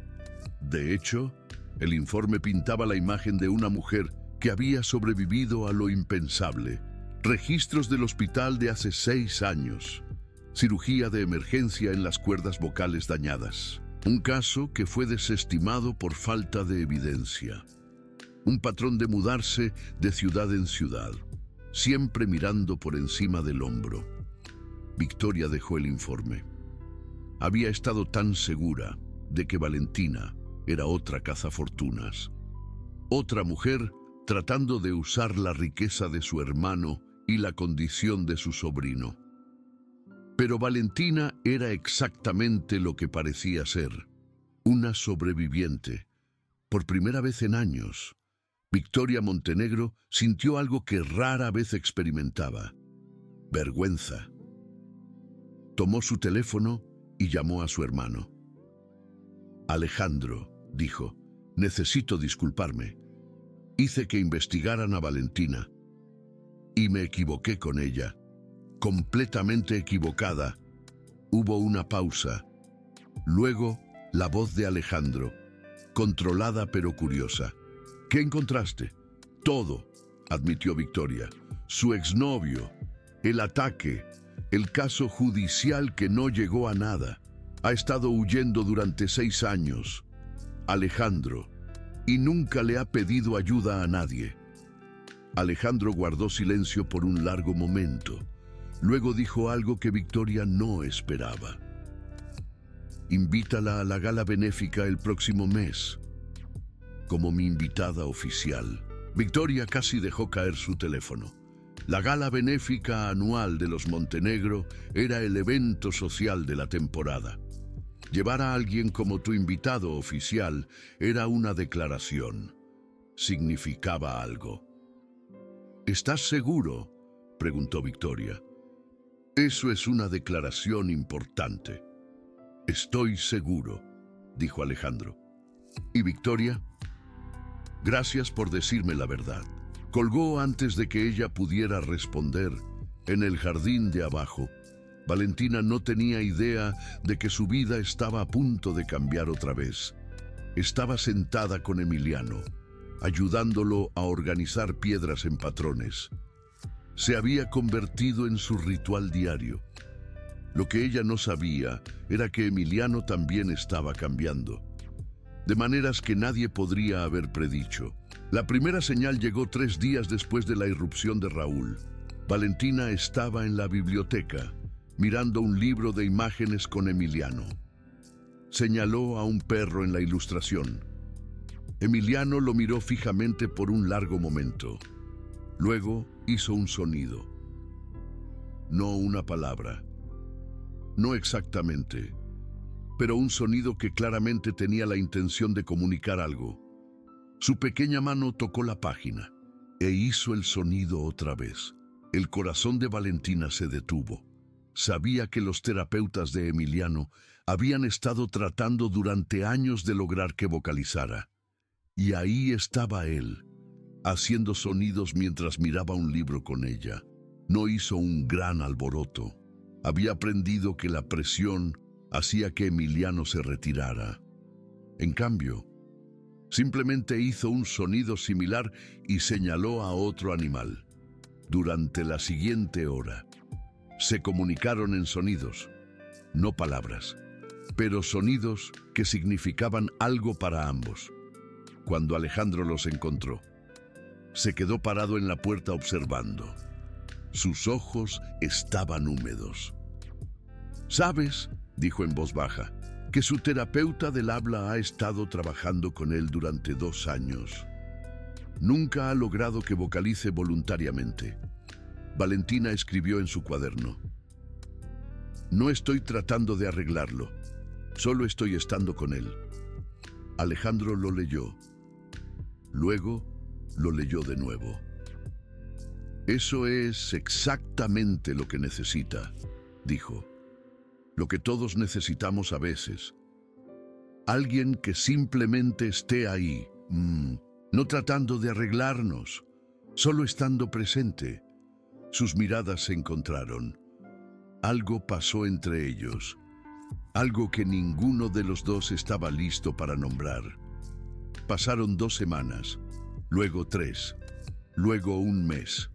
Speaker 1: De hecho, el informe pintaba la imagen de una mujer que había sobrevivido a lo impensable. Registros del hospital de hace 6 años. Cirugía de emergencia en las cuerdas vocales dañadas. Un caso que fue desestimado por falta de evidencia. Un patrón de mudarse de ciudad en ciudad, siempre mirando por encima del hombro. Victoria dejó el informe. Había estado tan segura de que Valentina era otra cazafortunas. Otra mujer tratando de usar la riqueza de su hermano y la condición de su sobrino. Pero Valentina era exactamente lo que parecía ser, una sobreviviente. Por primera vez en años, Victoria Montenegro sintió algo que rara vez experimentaba: vergüenza. Tomó su teléfono y llamó a su hermano. Alejandro, dijo. Necesito disculparme. Hice que investigaran a Valentina y me equivoqué con ella. Completamente equivocada. Hubo una pausa. Luego, la voz de Alejandro, controlada pero curiosa. ¿Qué encontraste? Todo, admitió Victoria. Su exnovio, el ataque, el caso judicial que no llegó a nada. Ha estado huyendo durante 6 años. Alejandro, y nunca le ha pedido ayuda a nadie. Alejandro guardó silencio por un largo momento. Luego dijo algo que Victoria no esperaba. Invítala a la gala benéfica el próximo mes, como mi invitada oficial. Victoria casi dejó caer su teléfono. La gala benéfica anual de los Montenegro era el evento social de la temporada. Llevar a alguien como tu invitado oficial era una declaración. Significaba algo. ¿Estás seguro?, preguntó Victoria. Eso es una declaración importante. Estoy seguro, dijo Alejandro. ¿Y Victoria? Gracias por decirme la verdad. Colgó antes de que ella pudiera responder. En el jardín de abajo, Valentina no tenía idea de que su vida estaba a punto de cambiar otra vez. Estaba sentada con Emiliano, ayudándolo a organizar piedras en patrones. Se había convertido en su ritual diario. Lo que ella no sabía era que Emiliano también estaba cambiando, de maneras que nadie podría haber predicho. La primera señal llegó 3 días después de la irrupción de Raúl. Valentina estaba en la biblioteca, mirando un libro de imágenes con Emiliano. Señaló a un perro en la ilustración. Emiliano lo miró fijamente por un largo momento. Luego hizo un sonido. No una palabra. No exactamente, pero un sonido que claramente tenía la intención de comunicar algo. Su pequeña mano tocó la página e hizo el sonido otra vez. El corazón de Valentina se detuvo. Sabía que los terapeutas de Emiliano habían estado tratando durante años de lograr que vocalizara. Y ahí estaba él, haciendo sonidos mientras miraba un libro con ella. No hizo un gran alboroto. Había aprendido que la presión hacía que Emiliano se retirara. En cambio, simplemente hizo un sonido similar y señaló a otro animal. Durante la siguiente hora, se comunicaron en sonidos, no palabras, pero sonidos que significaban algo para ambos. Cuando Alejandro los encontró, se quedó parado en la puerta observando. Sus ojos estaban húmedos. «¿Sabes?», dijo en voz baja, «que su terapeuta del habla ha estado trabajando con él durante 2 años. Nunca ha logrado que vocalice voluntariamente». Valentina escribió en su cuaderno. «No estoy tratando de arreglarlo, solo estoy estando con él». Alejandro lo leyó. Luego lo leyó de nuevo. «Eso es exactamente lo que necesita», dijo. «Lo que todos necesitamos a veces. Alguien que simplemente esté ahí, no tratando de arreglarnos, solo estando presente». Sus miradas se encontraron. Algo pasó entre ellos, algo que ninguno de los dos estaba listo para nombrar. Pasaron 2 semanas, luego 3, luego 1 mes.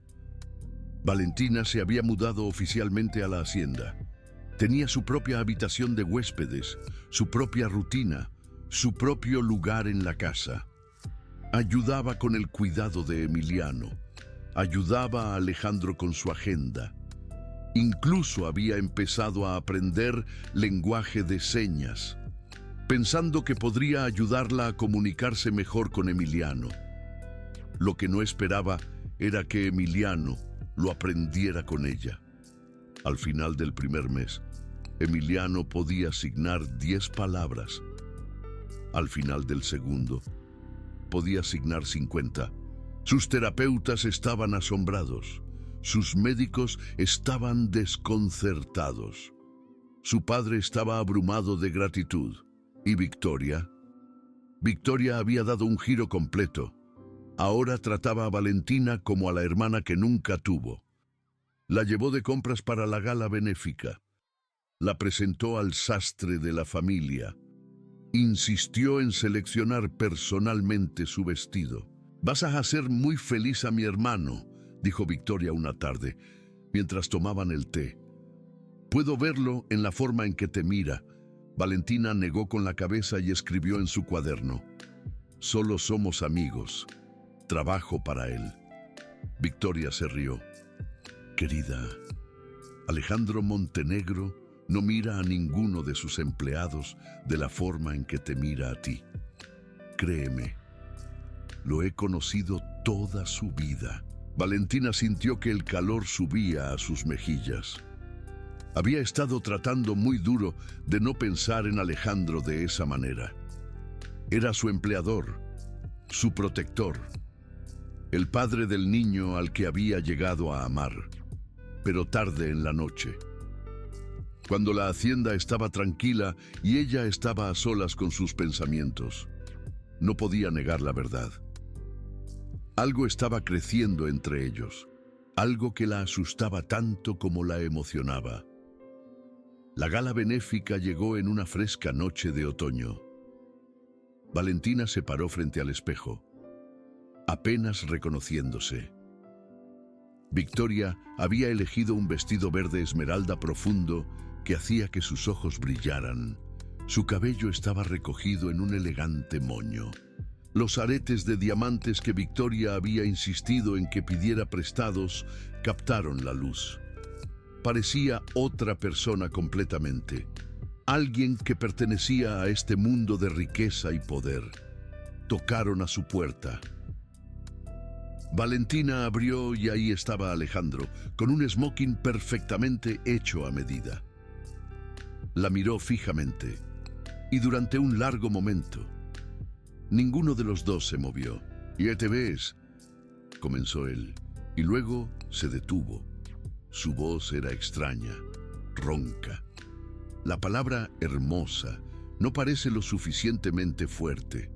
Speaker 1: Valentina se había mudado oficialmente a la hacienda. Tenía su propia habitación de huéspedes, su propia rutina, su propio lugar en la casa. Ayudaba con el cuidado de Emiliano. Ayudaba a Alejandro con su agenda. Incluso había empezado a aprender lenguaje de señas, pensando que podría ayudarla a comunicarse mejor con Emiliano. Lo que no esperaba era que Emiliano lo aprendiera con ella. Al final del primer mes, Emiliano podía asignar 10 palabras. Al final del segundo, podía asignar 50. Sus terapeutas estaban asombrados. Sus médicos estaban desconcertados. Su padre estaba abrumado de gratitud. ¿Y Victoria? Victoria había dado un giro completo. Ahora trataba a Valentina como a la hermana que nunca tuvo. La llevó de compras para la gala benéfica. La presentó al sastre de la familia. Insistió en seleccionar personalmente su vestido. «Vas a hacer muy feliz a mi hermano», dijo Victoria una tarde, mientras tomaban el té. «Puedo verlo en la forma en que te mira». Valentina negó con la cabeza y escribió en su cuaderno: «Solo somos amigos. Trabajo para él». Victoria se rió. «Querida, Alejandro Montenegro no mira a ninguno de sus empleados de la forma en que te mira a ti. Créeme, lo he conocido toda su vida». Valentina sintió que el calor subía a sus mejillas. Había estado tratando muy duro de no pensar en Alejandro de esa manera. Era su empleador, su protector, el padre del niño al que había llegado a amar, pero tarde en la noche. Cuando la hacienda estaba tranquila y ella estaba a solas con sus pensamientos, no podía negar la verdad. Algo estaba creciendo entre ellos, algo que la asustaba tanto como la emocionaba. La gala benéfica llegó en una fresca noche de otoño. Valentina se paró frente al espejo, apenas reconociéndose. Victoria había elegido un vestido verde esmeralda profundo que hacía que sus ojos brillaran. Su cabello estaba recogido en un elegante moño. Los aretes de diamantes que Victoria había insistido en que pidiera prestados captaron la luz. Parecía otra persona completamente, alguien que pertenecía a este mundo de riqueza y poder. Tocaron a su puerta. Valentina abrió y ahí estaba Alejandro, con un smoking perfectamente hecho a medida. La miró fijamente, y durante un largo momento, ninguno de los dos se movió. «¿Ya te ves?», comenzó él, y luego se detuvo. Su voz era extraña, ronca. La palabra hermosa no parece lo suficientemente fuerte.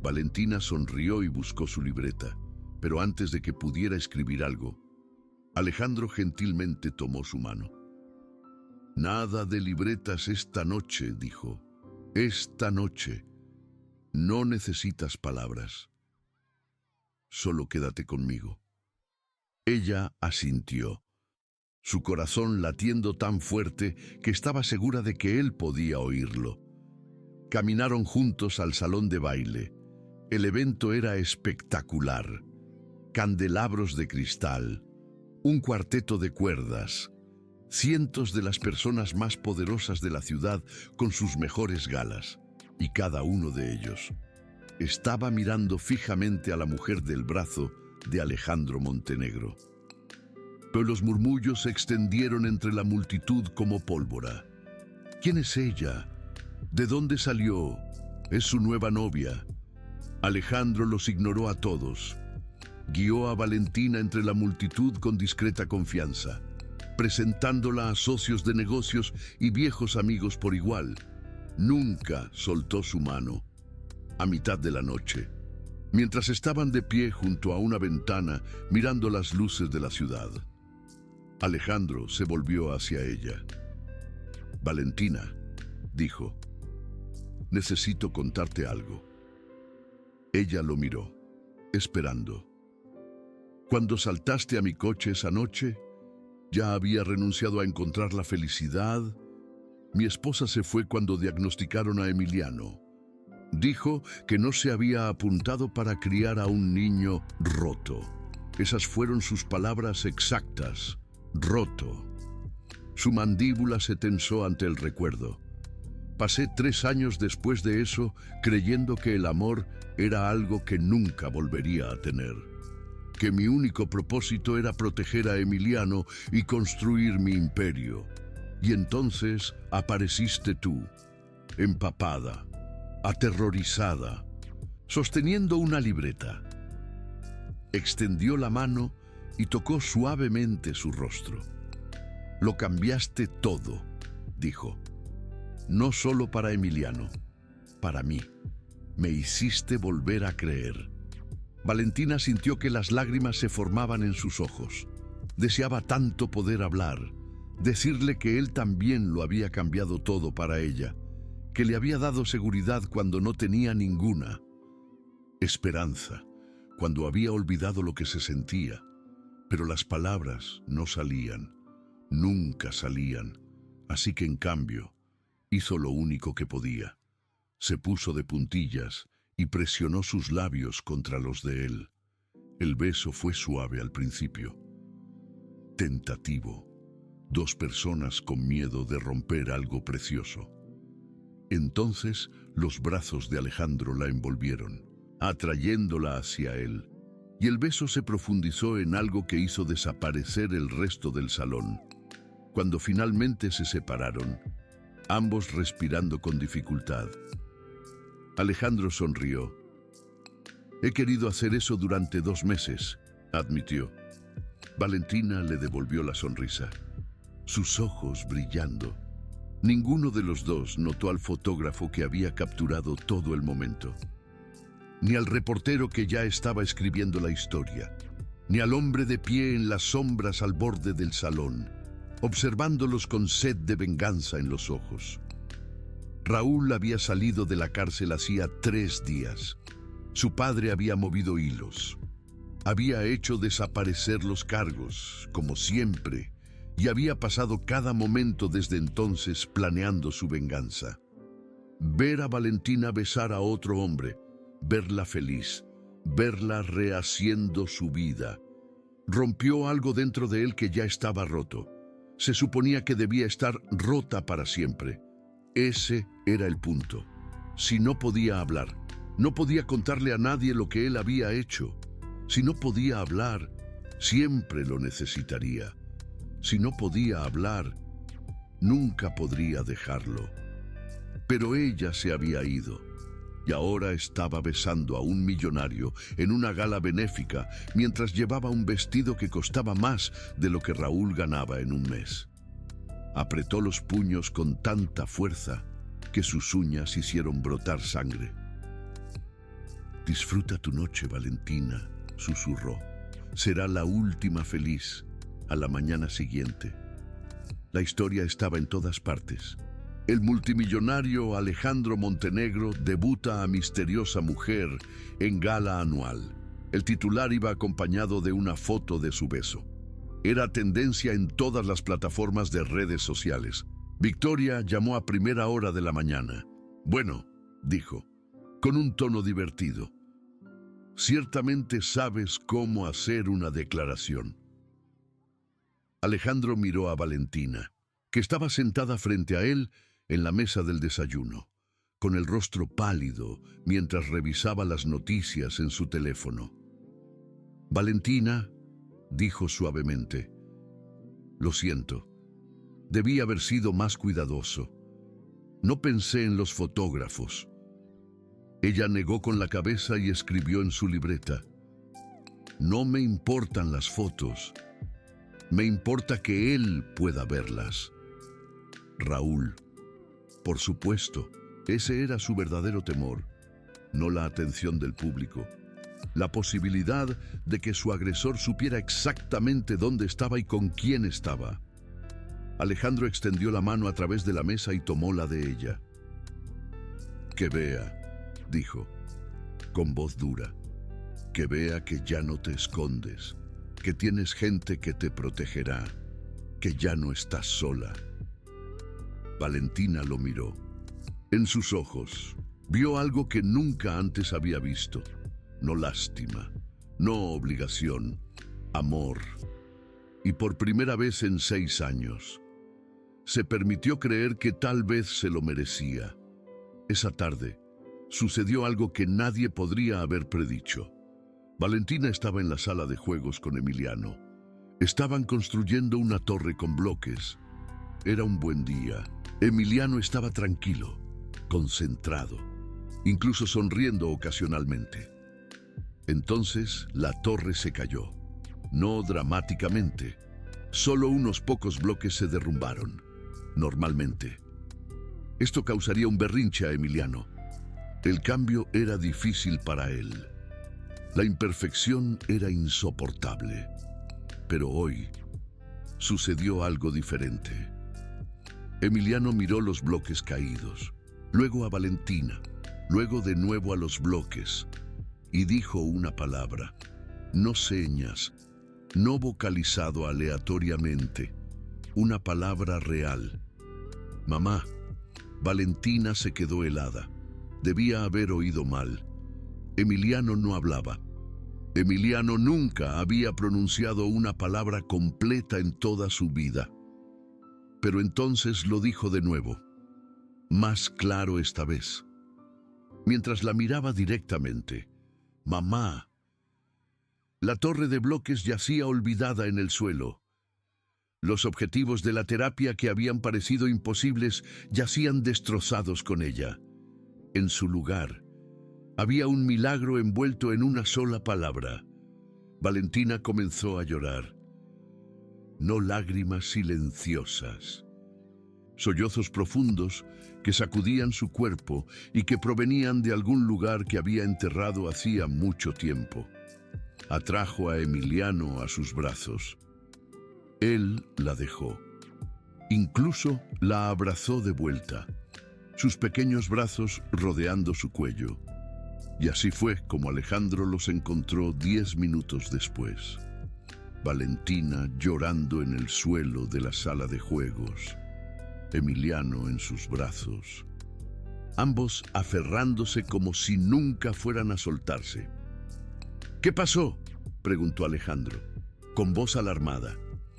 Speaker 1: Valentina sonrió y buscó su libreta, pero antes de que pudiera escribir algo, Alejandro gentilmente tomó su mano. «Nada de libretas esta noche», dijo. «Esta noche. No necesitas palabras. Solo quédate conmigo». Ella asintió, su corazón latiendo tan fuerte que estaba segura de que él podía oírlo. Caminaron juntos al salón de baile. El evento era espectacular. Candelabros de cristal, un cuarteto de cuerdas, cientos de las personas más poderosas de la ciudad con sus mejores galas, y cada uno de ellos estaba mirando fijamente a la mujer del brazo de Alejandro Montenegro. Pero los murmullos se extendieron entre la multitud como pólvora. ¿Quién es ella? ¿De dónde salió? ¿Es su nueva novia? Alejandro los ignoró a todos. Guió a Valentina entre la multitud con discreta confianza, presentándola a socios de negocios y viejos amigos por igual. Nunca soltó su mano. A mitad de la noche, mientras estaban de pie junto a una ventana mirando las luces de la ciudad, Alejandro se volvió hacia ella. «Valentina», dijo, «necesito contarte algo». Ella lo miró, esperando. «Cuando saltaste a mi coche esa noche, ya había renunciado a encontrar la felicidad. Mi esposa se fue cuando diagnosticaron a Emiliano. Dijo que no se había apuntado para criar a un niño roto. Esas fueron sus palabras exactas, roto». Su mandíbula se tensó ante el recuerdo. «Pasé 3 años después de eso creyendo que el amor era algo que nunca volvería a tener, que mi único propósito era proteger a Emiliano y construir mi imperio. Y entonces apareciste tú, empapada, aterrorizada, sosteniendo una libreta». Extendió la mano y tocó suavemente su rostro. «Lo cambiaste todo», dijo. «No solo para Emiliano, para mí». Me hiciste volver a creer. Valentina sintió que las lágrimas se formaban en sus ojos. Deseaba tanto poder hablar, decirle que él también lo había cambiado todo para ella, que le había dado seguridad cuando no tenía ninguna, esperanza cuando había olvidado lo que se sentía, pero las palabras no salían, nunca salían, así que en cambio hizo lo único que podía. Se puso de puntillas y presionó sus labios contra los de él. El beso fue suave al principio, tentativo, dos personas con miedo de romper algo precioso. Entonces los brazos de Alejandro la envolvieron, atrayéndola hacia él, y el beso se profundizó en algo que hizo desaparecer el resto del salón. Cuando finalmente se separaron, ambos respirando con dificultad, Alejandro sonrió. «He querido hacer eso durante 2 meses», admitió. Valentina le devolvió la sonrisa, sus ojos brillando. Ninguno de los dos notó al fotógrafo que había capturado todo el momento, ni al reportero que ya estaba escribiendo la historia, ni al hombre de pie en las sombras al borde del salón, observándolos con sed de venganza en los ojos. Raúl había salido de la cárcel hacía 3 días. Su padre había movido hilos, había hecho desaparecer los cargos, como siempre, y había pasado cada momento desde entonces planeando su venganza. Ver a Valentina besar a otro hombre, verla feliz, verla rehaciendo su vida, rompió algo dentro de él que ya estaba roto. Se suponía que debía estar rota para siempre. Ese era el punto. Si no podía hablar, no podía contarle a nadie lo que él había hecho. Si no podía hablar, siempre lo necesitaría. Si no podía hablar, nunca podría dejarlo. Pero ella se había ido, y ahora estaba besando a un millonario en una gala benéfica mientras llevaba un vestido que costaba más de lo que Raúl ganaba en un mes. Apretó los puños con tanta fuerza que sus uñas hicieron brotar sangre. «Disfruta tu noche, Valentina», susurró. «Será la última feliz». A la mañana siguiente, la historia estaba en todas partes. El multimillonario Alejandro Montenegro debuta a misteriosa mujer en gala anual. El titular iba acompañado de una foto de su beso. Era tendencia en todas las plataformas de redes sociales. Victoria llamó a primera hora de la mañana. «Bueno», dijo, con un tono divertido, «ciertamente sabes cómo hacer una declaración». Alejandro miró a Valentina, que estaba sentada frente a él en la mesa del desayuno, con el rostro pálido mientras revisaba las noticias en su teléfono. «Valentina», dijo suavemente, «lo siento, debí haber sido más cuidadoso. No pensé en los fotógrafos». Ella negó con la cabeza y escribió en su libreta, «No me importan las fotos. Me importa que él pueda verlas». Raúl. Por supuesto, ese era su verdadero temor, no la atención del público, la posibilidad de que su agresor supiera exactamente dónde estaba y con quién estaba. Alejandro extendió la mano a través de la mesa y tomó la de ella. «Que vea», dijo, con voz dura, «que vea que ya no te escondes, que tienes gente que te protegerá, que ya no estás sola». Valentina lo miró. En sus ojos vio algo que nunca antes había visto. No lástima, no obligación, amor. Y por primera vez en 6 años, se permitió creer que tal vez se lo merecía. Esa tarde, sucedió algo que nadie podría haber predicho. Valentina estaba en la sala de juegos con Emiliano. Estaban construyendo una torre con bloques. Era un buen día. Emiliano estaba tranquilo, concentrado, incluso sonriendo ocasionalmente. Entonces la torre se cayó. No dramáticamente, solo unos pocos bloques se derrumbaron, normalmente. Esto causaría un berrinche a Emiliano. El cambio era difícil para él. La imperfección era insoportable. Pero hoy sucedió algo diferente. Emiliano miró los bloques caídos, luego a Valentina, luego de nuevo a los bloques, y dijo una palabra, no señas, no vocalizado aleatoriamente, una palabra real. Mamá. Valentina se quedó helada. Debía haber oído mal. Emiliano no hablaba. Emiliano nunca había pronunciado una palabra completa en toda su vida. Pero entonces lo dijo de nuevo, más claro esta vez. Mientras la miraba directamente, mamá. La torre de bloques yacía olvidada en el suelo. Los objetivos de la terapia que habían parecido imposibles yacían destrozados con ella. En su lugar, había un milagro envuelto en una sola palabra. Valentina comenzó a llorar. No lágrimas silenciosas. Sollozos profundos que sacudían su cuerpo y que provenían de algún lugar que había enterrado hacía mucho tiempo. Atrajo a Emiliano a sus brazos. Él la dejó. Incluso la abrazó de vuelta, sus pequeños brazos rodeando su cuello. Y así fue como Alejandro los encontró 10 minutos después. Valentina llorando en el suelo de la sala de juegos, Emiliano en sus brazos, ambos aferrándose como si nunca fueran a soltarse. ¿Qué pasó?, preguntó Alejandro, con voz alarmada.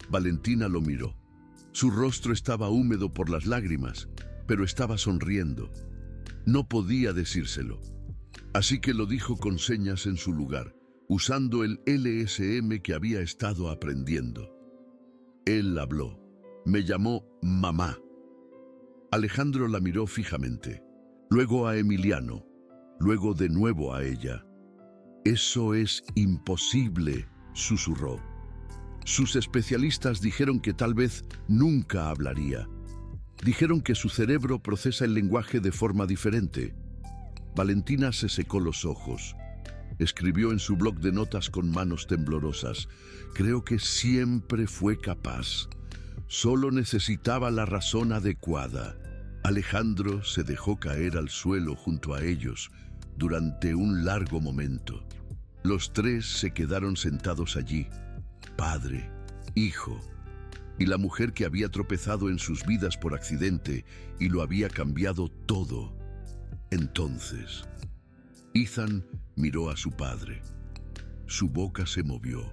Speaker 1: Valentina lo miró. Su rostro estaba húmedo por las lágrimas, pero estaba sonriendo. No podía decírselo. Así que lo dijo con señas en su lugar, usando el LSM que había estado aprendiendo. Él habló. Me llamó mamá. Alejandro la miró fijamente, luego a Emiliano, luego de nuevo a ella. Eso es imposible, susurró. Sus especialistas dijeron que tal vez nunca hablaría. Dijeron que su cerebro procesa el lenguaje de forma diferente. Valentina se secó los ojos. Escribió en su bloc de notas con manos temblorosas. Creo que siempre fue capaz. Solo necesitaba la razón adecuada. Alejandro se dejó caer al suelo junto a ellos durante un largo momento. Los tres se quedaron sentados allí. Padre, hijo, y la mujer que había tropezado en sus vidas por accidente y lo había cambiado todo. Entonces, Ethan miró a su padre. Su boca se movió.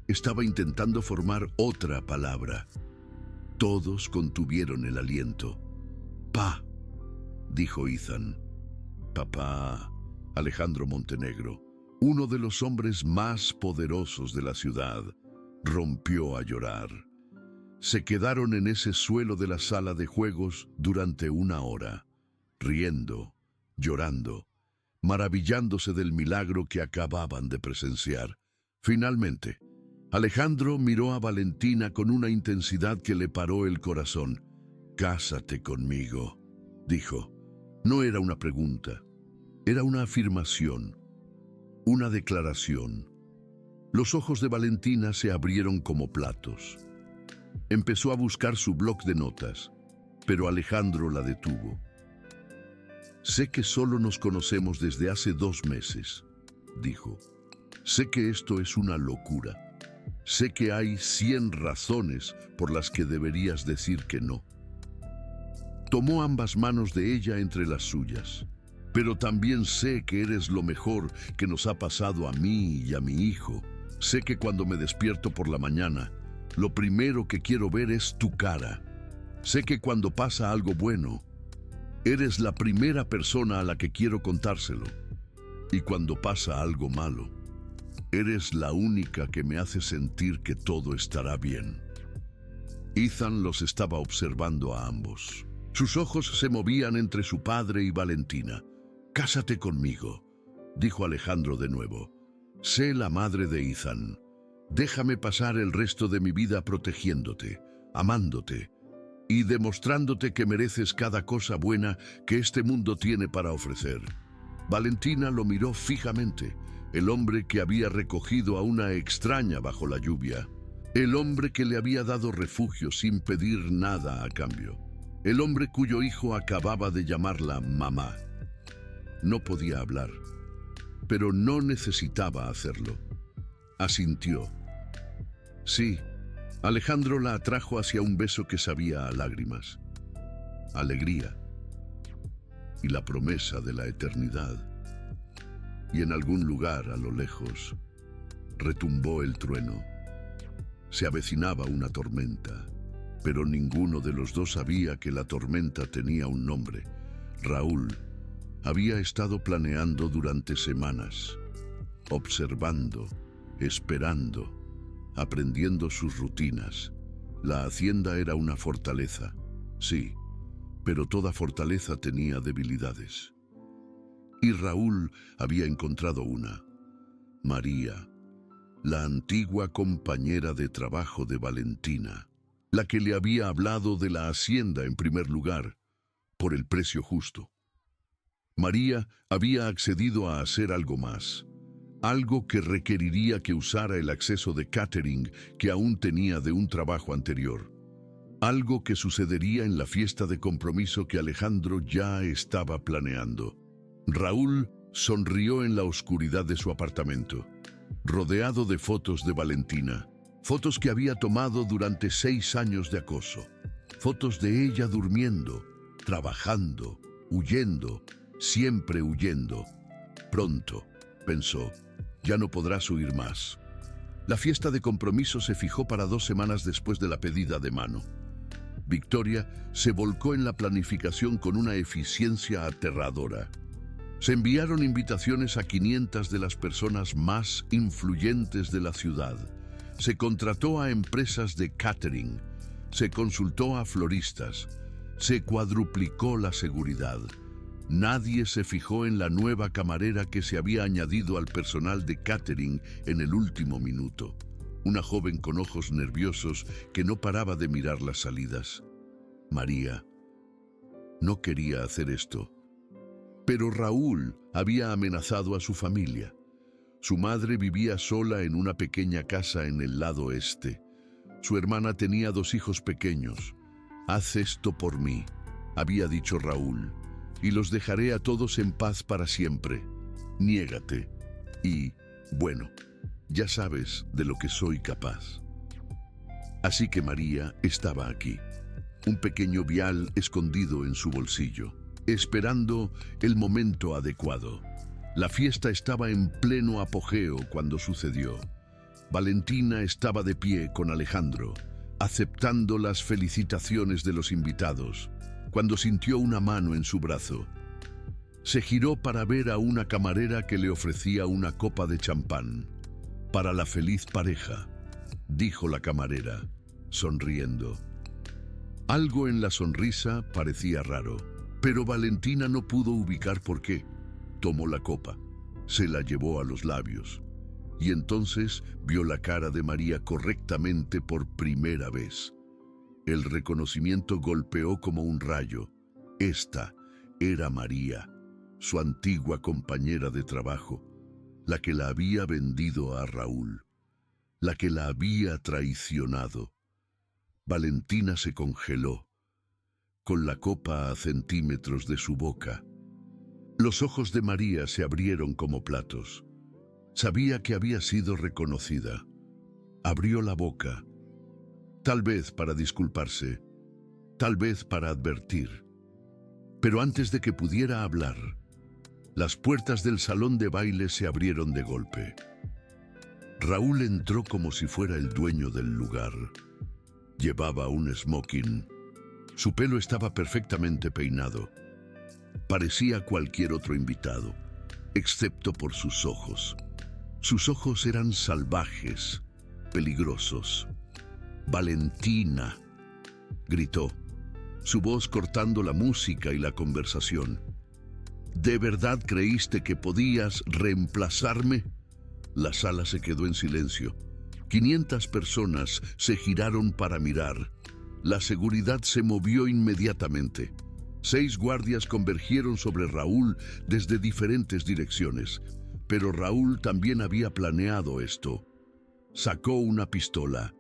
Speaker 1: Estaba intentando formar otra palabra. Todos contuvieron el aliento. «Pa», dijo Ethan. «Papá», Alejandro Montenegro, uno de los hombres más poderosos de la ciudad, rompió a llorar. Se quedaron en ese suelo de la sala de juegos durante 1 hora, riendo, llorando, maravillándose del milagro que acababan de presenciar. Finalmente, Alejandro miró a Valentina con una intensidad que le paró el corazón. «Cásate conmigo», dijo. No era una pregunta, era una afirmación, una declaración. Los ojos de Valentina se abrieron como platos. Empezó a buscar su bloc de notas, pero Alejandro la detuvo. «Sé que solo nos conocemos desde hace 2 meses», dijo. «Sé que esto es una locura. Sé que hay 100 razones por las que deberías decir que no». Tomó ambas manos de ella entre las suyas. «Pero también sé que eres lo mejor que nos ha pasado a mí y a mi hijo. Sé que cuando me despierto por la mañana, lo primero que quiero ver es tu cara. Sé que cuando pasa algo bueno, eres la primera persona a la que quiero contárselo. Y cuando pasa algo malo, eres la única que me hace sentir que todo estará bien». Ethan los estaba observando a ambos. Sus ojos se movían entre su padre y Valentina. «Cásate conmigo», dijo Alejandro de nuevo. «Sé la madre de Ethan. Déjame pasar el resto de mi vida protegiéndote, amándote. y demostrándote que mereces cada cosa buena que este mundo tiene para ofrecer. Valentina lo miró fijamente, el hombre que había recogido a una extraña bajo la lluvia, el hombre que le había dado refugio sin pedir nada a cambio, el hombre cuyo hijo acababa de llamarla mamá. No podía hablar, pero no necesitaba hacerlo. Asintió. Sí, Alejandro la atrajo hacia un beso que sabía a lágrimas, alegría y la promesa de la eternidad. Y en algún lugar a lo lejos retumbó el trueno. Se avecinaba una tormenta, pero ninguno de los dos sabía que la tormenta tenía un nombre. Raúl había estado planeando durante semanas, observando, esperando, aprendiendo sus rutinas. La hacienda era una fortaleza, sí, pero toda fortaleza tenía debilidades. Y Raúl había encontrado una, María, la antigua compañera de trabajo de Valentina, la que le había hablado de la hacienda en primer lugar, por el precio justo. María había accedido a hacer algo más, algo que requeriría que usara el acceso de catering que aún tenía de un trabajo anterior, algo que sucedería en la fiesta de compromiso que Alejandro ya estaba planeando. Raúl sonrió en la oscuridad de su apartamento, rodeado de fotos de Valentina, fotos que había tomado durante 6 años de acoso, fotos de ella durmiendo, trabajando, huyendo, siempre huyendo. Pronto, pensó, ya no podrás huir más. La fiesta de compromiso se fijó para 2 semanas después de la pedida de mano. Victoria se volcó en la planificación con una eficiencia aterradora. Se enviaron invitaciones a 500 de las personas más influyentes de la ciudad. Se contrató a empresas de catering. Se consultó a floristas. Se cuadruplicó la seguridad. Nadie se fijó en la nueva camarera que se había añadido al personal de catering en el último minuto. Una joven con ojos nerviosos que no paraba de mirar las salidas. María no quería hacer esto. Pero Raúl había amenazado a su familia. Su madre vivía sola en una pequeña casa en el lado este. Su hermana tenía 2 hijos pequeños. «Haz esto por mí», había dicho Raúl, «y los dejaré a todos en paz para siempre. Niégate. Y, bueno, ya sabes de lo que soy capaz». Así que María estaba aquí, un pequeño vial escondido en su bolsillo, esperando el momento adecuado. La fiesta estaba en pleno apogeo cuando sucedió. Valentina estaba de pie con Alejandro, aceptando las felicitaciones de los invitados, cuando sintió una mano en su brazo. Se giró para ver a una camarera que le ofrecía una copa de champán. «Para la feliz pareja», dijo la camarera, sonriendo. Algo en la sonrisa parecía raro, pero Valentina no pudo ubicar por qué. Tomó la copa, se la llevó a los labios, y entonces vio la cara de María correctamente por primera vez. El reconocimiento golpeó como un rayo. Esta era María, su antigua compañera de trabajo, la que la había vendido a Raúl, la que la había traicionado. Valentina se congeló, con la copa a centímetros de su boca. Los ojos de María se abrieron como platos. Sabía que había sido reconocida. Abrió la boca, tal vez para disculparse, tal vez para advertir. Pero antes de que pudiera hablar, las puertas del salón de baile se abrieron de golpe. Raúl entró como si fuera el dueño del lugar. Llevaba un smoking. Su pelo estaba perfectamente peinado. Parecía cualquier otro invitado, excepto por sus ojos. Sus ojos eran salvajes, peligrosos. «Valentina», gritó, su voz cortando la música y la conversación. «¿De verdad creíste que podías reemplazarme?» La sala se quedó en silencio. 500 personas se giraron para mirar. La seguridad se movió inmediatamente. 6 guardias convergieron sobre Raúl desde diferentes direcciones, pero Raúl también había planeado esto. Sacó una pistola.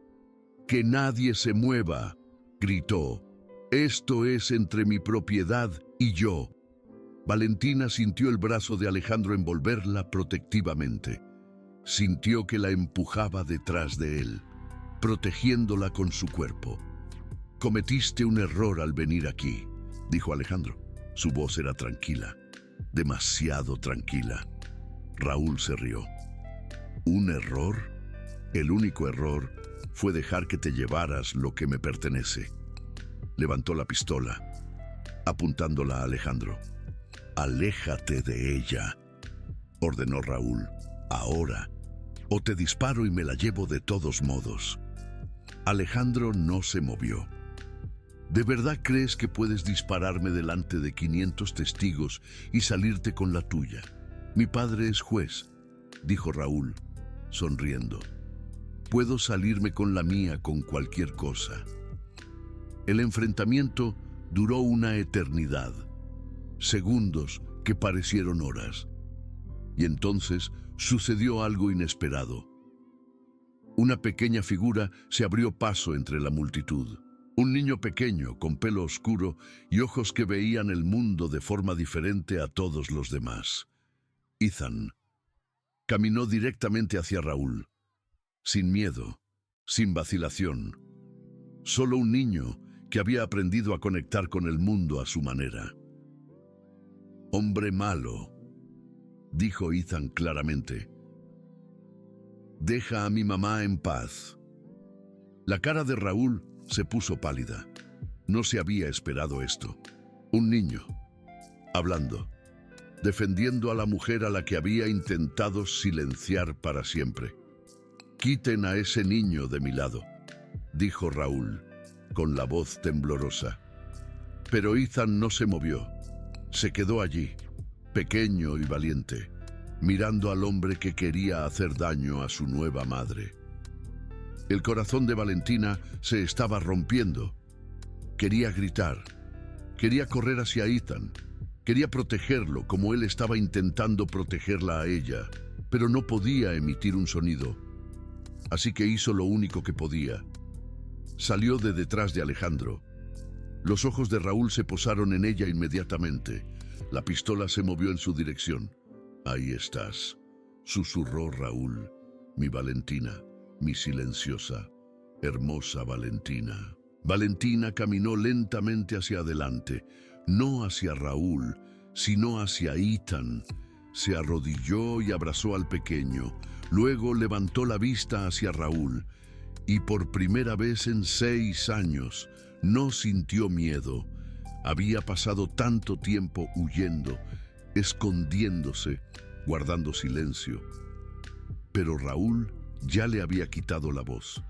Speaker 1: «¡Que nadie se mueva!», gritó. «Esto es entre mi propiedad y yo». Valentina sintió el brazo de Alejandro envolverla protectivamente. Sintió que la empujaba detrás de él, protegiéndola con su cuerpo. «Cometiste un error al venir aquí», dijo Alejandro. Su voz era tranquila, demasiado tranquila. Raúl se rió. «¿Un error? El único error fue dejar que te llevaras lo que me pertenece». Levantó la pistola, apuntándola a Alejandro. «Aléjate de ella», ordenó Raúl. «Ahora, o te disparo y me la llevo de todos modos». Alejandro no se movió. «¿De verdad crees que puedes dispararme delante de 500 testigos y salirte con la tuya? Mi padre es juez», dijo Raúl, sonriendo. «Puedo salirme con la mía con cualquier cosa». El enfrentamiento duró una eternidad, segundos que parecieron horas. Y entonces sucedió algo inesperado. Una pequeña figura se abrió paso entre la multitud. Un niño pequeño, con pelo oscuro y ojos que veían el mundo de forma diferente a todos los demás. Ethan caminó directamente hacia Raúl, sin miedo, sin vacilación. Solo un niño que había aprendido a conectar con el mundo a su manera. «Hombre malo», dijo Ethan claramente. «Deja a mi mamá en paz». La cara de Raúl se puso pálida. No se había esperado esto. Un niño, hablando, defendiendo a la mujer a la que había intentado silenciar para siempre. «Quiten a ese niño de mi lado», dijo Raúl, con la voz temblorosa. Pero Ethan no se movió. Se quedó allí, pequeño y valiente, mirando al hombre que quería hacer daño a su nueva madre. El corazón de Valentina se estaba rompiendo. Quería gritar, quería correr hacia Ethan, quería protegerlo como él estaba intentando protegerla a ella, pero no podía emitir un sonido. Así que hizo lo único que podía. Salió de detrás de Alejandro. Los ojos de Raúl se posaron en ella inmediatamente. La pistola se movió en su dirección. «Ahí estás», susurró Raúl. «Mi Valentina, mi silenciosa, hermosa Valentina». Valentina caminó lentamente hacia adelante, no hacia Raúl, sino hacia Ethan. Se arrodilló y abrazó al pequeño. Luego levantó la vista hacia Raúl. Y por primera vez en 6 años no sintió miedo. Había pasado tanto tiempo huyendo, escondiéndose, guardando silencio. Pero Raúl ya le había quitado la voz.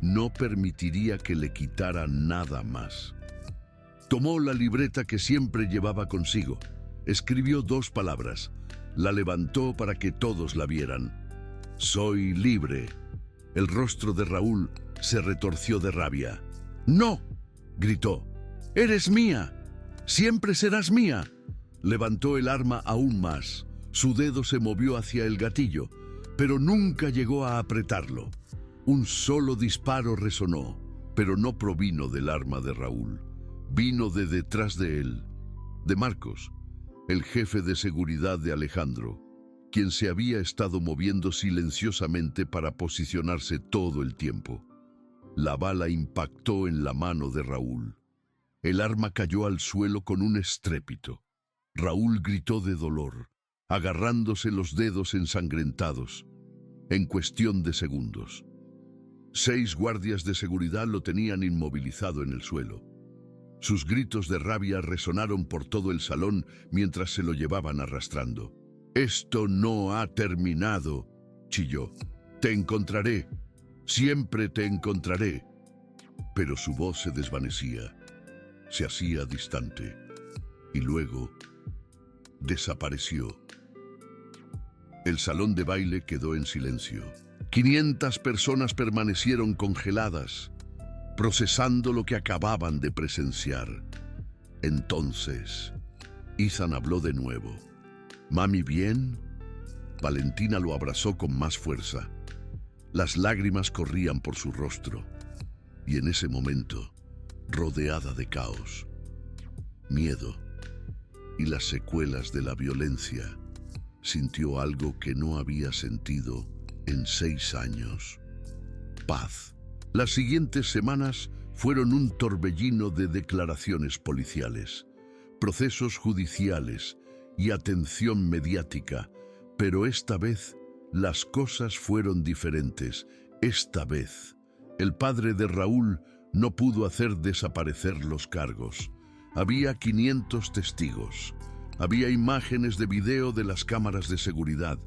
Speaker 1: No permitiría que le quitara nada más. Tomó la libreta que siempre llevaba consigo. Escribió 2 palabras. La levantó para que todos la vieran. «Soy libre». El rostro de Raúl se retorció de rabia. «¡No!», gritó. «¡Eres mía! ¡Siempre serás mía!». Levantó el arma aún más. Su dedo se movió hacia el gatillo, pero nunca llegó a apretarlo. Un solo disparo resonó, pero no provino del arma de Raúl. Vino de detrás de él, de Marcos, el jefe de seguridad de Alejandro, quien se había estado moviendo silenciosamente para posicionarse todo el tiempo. La bala impactó en la mano de Raúl. El arma cayó al suelo con un estrépito. Raúl gritó de dolor, agarrándose los dedos ensangrentados. En cuestión de segundos, 6 guardias de seguridad lo tenían inmovilizado en el suelo. Sus gritos de rabia resonaron por todo el salón mientras se lo llevaban arrastrando. «Esto no ha terminado», chilló. «Te encontraré, siempre te encontraré». Pero su voz se desvanecía, se hacía distante, y luego desapareció. El salón de baile quedó en silencio. 500 personas permanecieron congeladas, procesando lo que acababan de presenciar. Entonces, Ethan habló de nuevo. «¿Mami bien?» Valentina lo abrazó con más fuerza. Las lágrimas corrían por su rostro. Y en ese momento, rodeada de caos, miedo y las secuelas de la violencia, sintió algo que no había sentido en 6 años: paz. Las siguientes semanas fueron un torbellino de declaraciones policiales, procesos judiciales y atención mediática, pero esta vez las cosas fueron diferentes. Esta vez, el padre de Raúl no pudo hacer desaparecer los cargos. Había 500 testigos. Había imágenes de video de las cámaras de seguridad.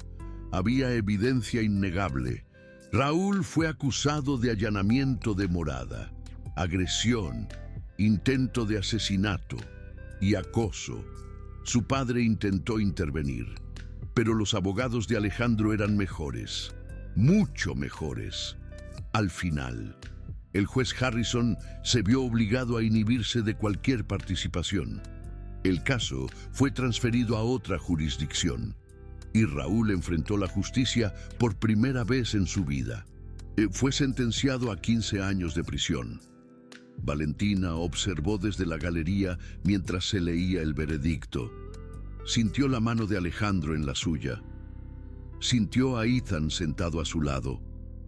Speaker 1: Había evidencia innegable. Raúl fue acusado de allanamiento de morada, agresión, intento de asesinato y acoso. Su padre intentó intervenir, pero los abogados de Alejandro eran mejores, mucho mejores. Al final, el juez Harrison se vio obligado a inhibirse de cualquier participación. El caso fue transferido a otra jurisdicción y Raúl enfrentó la justicia por primera vez en su vida. Fue sentenciado a 15 años de prisión. Valentina observó desde la galería mientras se leía el veredicto. Sintió la mano de Alejandro en la suya. Sintió a Ethan sentado a su lado,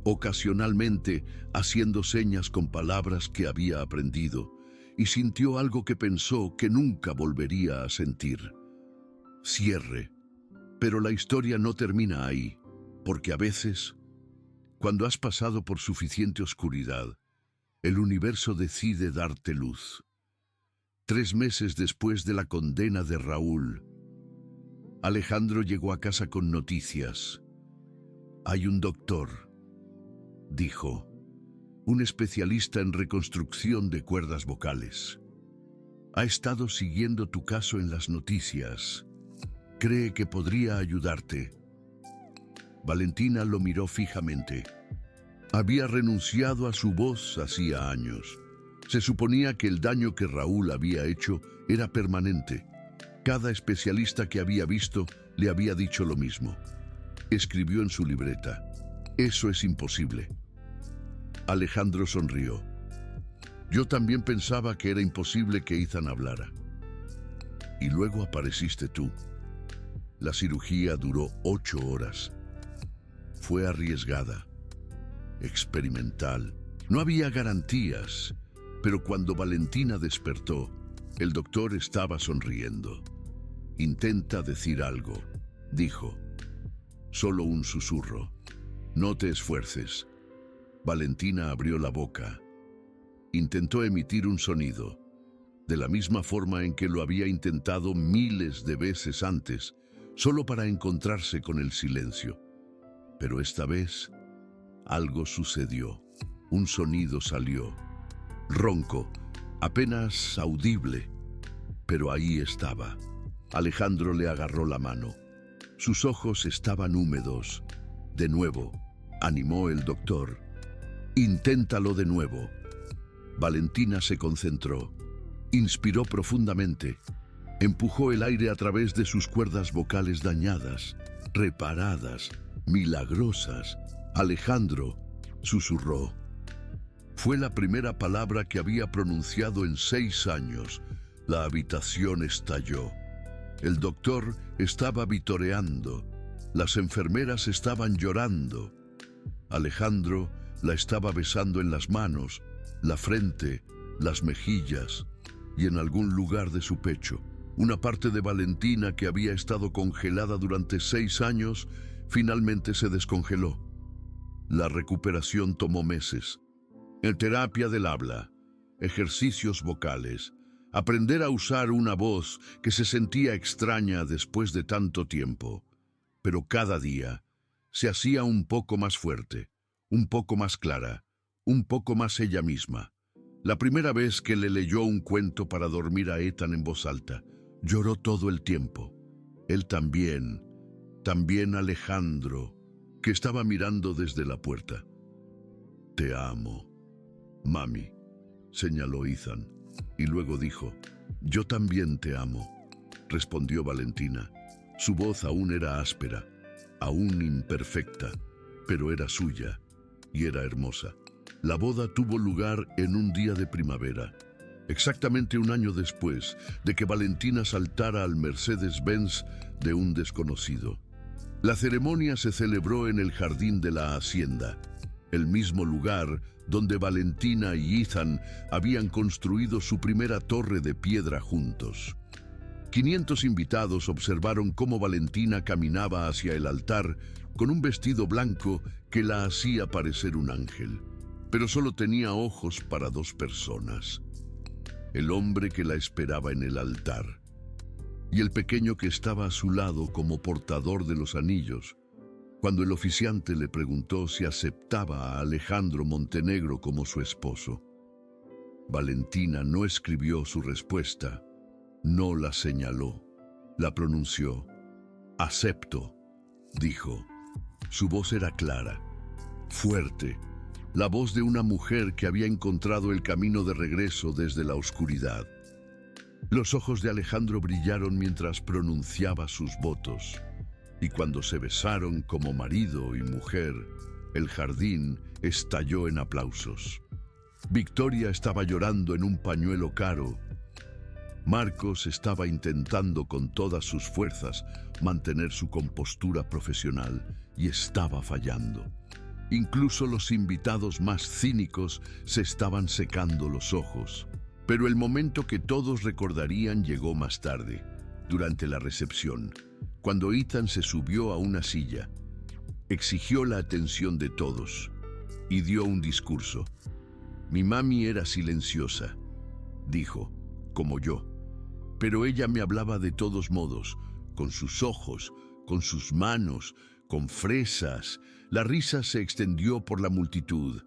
Speaker 1: ocasionalmente haciendo señas con palabras que había aprendido, y sintió algo que pensó que nunca volvería a sentir: cierre. Pero la historia no termina ahí, porque a veces, cuando has pasado por suficiente oscuridad, el universo decide darte luz. 3 meses después de la condena de Raúl, Alejandro llegó a casa con noticias. «Hay un doctor», dijo, «un especialista en reconstrucción de cuerdas vocales. Ha estado siguiendo tu caso en las noticias. Cree que podría ayudarte». Valentina lo miró fijamente. Había renunciado a su voz hacía años. Se suponía que el daño que Raúl había hecho era permanente. Cada especialista que había visto le había dicho lo mismo. Escribió en su libreta: «Eso es imposible». Alejandro sonrió. «Yo también pensaba que era imposible que Ethan hablara. Y luego apareciste tú. La cirugía duró 8 horas. Fue arriesgada, experimental. No había garantías, pero cuando Valentina despertó, el doctor estaba sonriendo. «Intenta decir algo», dijo. Solo un susurro. «No te esfuerces». Valentina abrió la boca. Intentó emitir un sonido, de la misma forma en que lo había intentado miles de veces antes, solo para encontrarse con el silencio. Pero esta vez, algo sucedió. Un sonido salió, ronco, apenas audible, pero ahí estaba. Alejandro le agarró la mano. Sus ojos estaban húmedos. «De nuevo», animó el doctor. «Inténtalo de nuevo». Valentina se concentró. Inspiró profundamente. Empujó el aire a través de sus cuerdas vocales dañadas, reparadas, milagrosas. «Alejandro», susurró. Fue la primera palabra que había pronunciado en 6 años. La habitación estalló. El doctor estaba vitoreando. Las enfermeras estaban llorando. Alejandro la estaba besando en las manos, la frente, las mejillas y en algún lugar de su pecho. Una parte de Valentina que había estado congelada durante 6 años, finalmente se descongeló. La recuperación tomó meses. En terapia del habla, ejercicios vocales, aprender a usar una voz que se sentía extraña después de tanto tiempo. Pero cada día se hacía un poco más fuerte, un poco más clara, un poco más ella misma. La primera vez que le leyó un cuento para dormir a Ethan en voz alta, lloró todo el tiempo. Él también Alejandro, que estaba mirando desde la puerta. «Te amo, mami», señaló Ethan, y luego dijo, «Yo también te amo», respondió Valentina. Su voz aún era áspera, aún imperfecta, pero era suya y era hermosa. La boda tuvo lugar en un día de primavera, exactamente un año después de que Valentina saltara al Mercedes-Benz de un desconocido. La ceremonia se celebró en el jardín de la hacienda, el mismo lugar donde Valentina y Ethan habían construido su primera torre de piedra juntos. 500 invitados observaron cómo Valentina caminaba hacia el altar con un vestido blanco que la hacía parecer un ángel, pero solo tenía ojos para 2 personas: el hombre que la esperaba en el altar y el pequeño que estaba a su lado como portador de los anillos. Cuando el oficiante le preguntó si aceptaba a Alejandro Montenegro como su esposo, Valentina no escribió su respuesta, no la señaló, la pronunció. «Acepto», dijo. Su voz era clara, fuerte, la voz de una mujer que había encontrado el camino de regreso desde la oscuridad. Los ojos de Alejandro brillaron mientras pronunciaba sus votos, y cuando se besaron como marido y mujer, el jardín estalló en aplausos. Victoria estaba llorando en un pañuelo caro. Marcos estaba intentando con todas sus fuerzas mantener su compostura profesional y estaba fallando. Incluso los invitados más cínicos se estaban secando los ojos. Pero el momento que todos recordarían llegó más tarde, durante la recepción, cuando Ethan se subió a una silla, exigió la atención de todos y dio un discurso. «Mi mami era silenciosa», dijo, «como yo, pero ella me hablaba de todos modos, con sus ojos, con sus manos, con fresas». La risa se extendió por la multitud.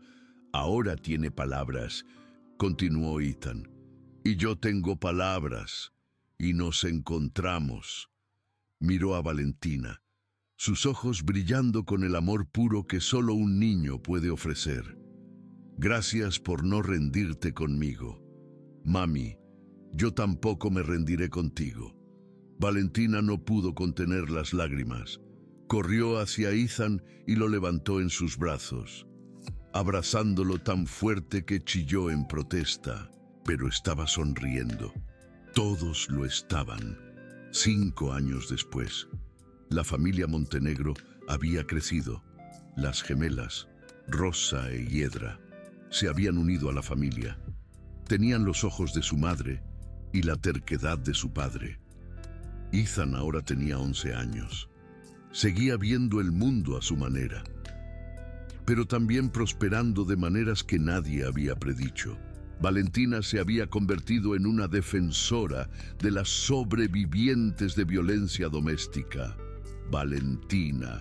Speaker 1: «Ahora tiene palabras», continuó Ethan, «y yo tengo palabras, y nos encontramos». Miró a Valentina, sus ojos brillando con el amor puro que solo un niño puede ofrecer. «Gracias por no rendirte conmigo. Mami, yo tampoco me rendiré contigo». Valentina no pudo contener las lágrimas. Corrió hacia Ethan y lo levantó en sus brazos, abrazándolo tan fuerte que chilló en protesta, pero estaba sonriendo. Todos lo estaban. 5 años después, la familia Montenegro había crecido. Las gemelas, Rosa e Hiedra, se habían unido a la familia. Tenían los ojos de su madre y la terquedad de su padre. Ethan ahora tenía 11 años. Seguía viendo el mundo a su manera, pero también prosperando de maneras que nadie había predicho. Valentina se había convertido en una defensora de las sobrevivientes de violencia doméstica. Valentina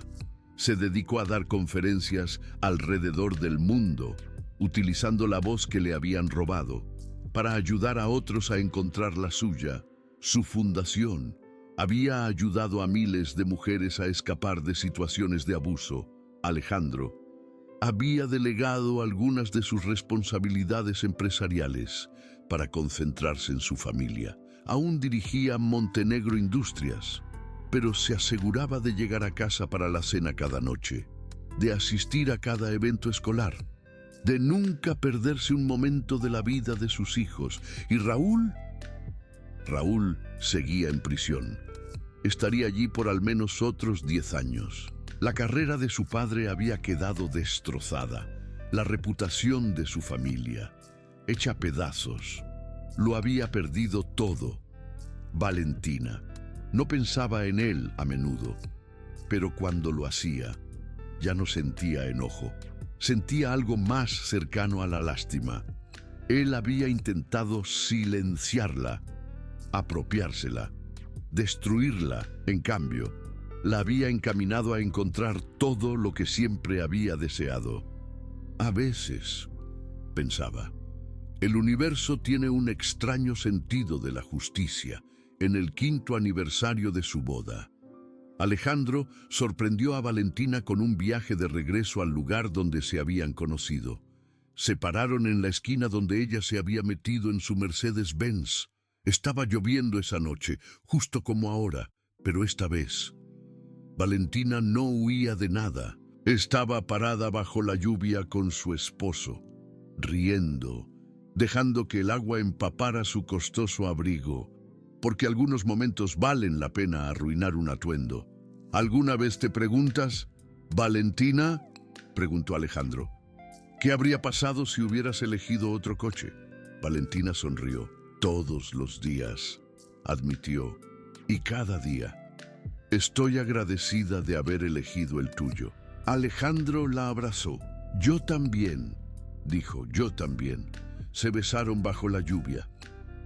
Speaker 1: se dedicó a dar conferencias alrededor del mundo, utilizando la voz que le habían robado, para ayudar a otros a encontrar la suya. Su fundación había ayudado a miles de mujeres a escapar de situaciones de abuso. Alejandro había delegado algunas de sus responsabilidades empresariales para concentrarse en su familia. Aún dirigía Montenegro Industrias, pero se aseguraba de llegar a casa para la cena cada noche, de asistir a cada evento escolar, de nunca perderse un momento de la vida de sus hijos. Y Raúl seguía en prisión. Estaría allí por al menos otros 10 años. La carrera de su padre había quedado destrozada, la reputación de su familia, hecha pedazos. Lo había perdido todo. Valentina no pensaba en él a menudo, pero cuando lo hacía, ya no sentía enojo. Sentía algo más cercano a la lástima. Él había intentado silenciarla, apropiársela, destruirla. En cambio, la había encaminado a encontrar todo lo que siempre había deseado. A veces, pensaba, el universo tiene un extraño sentido de la justicia. En el 5º aniversario de su boda, Alejandro sorprendió a Valentina con un viaje de regreso al lugar donde se habían conocido. Se pararon en la esquina donde ella se había metido en su Mercedes-Benz. Estaba lloviendo esa noche, justo como ahora, pero esta vez Valentina no huía de nada. Estaba parada bajo la lluvia con su esposo, riendo, dejando que el agua empapara su costoso abrigo, porque algunos momentos valen la pena arruinar un atuendo. ¿Alguna vez te preguntas, Valentina? Preguntó Alejandro. ¿Qué habría pasado si hubieras elegido otro coche? Valentina sonrió. Todos los días, admitió, y cada día. Estoy agradecida de haber elegido el tuyo. Alejandro la abrazó. Yo también, dijo, yo también. Se besaron bajo la lluvia,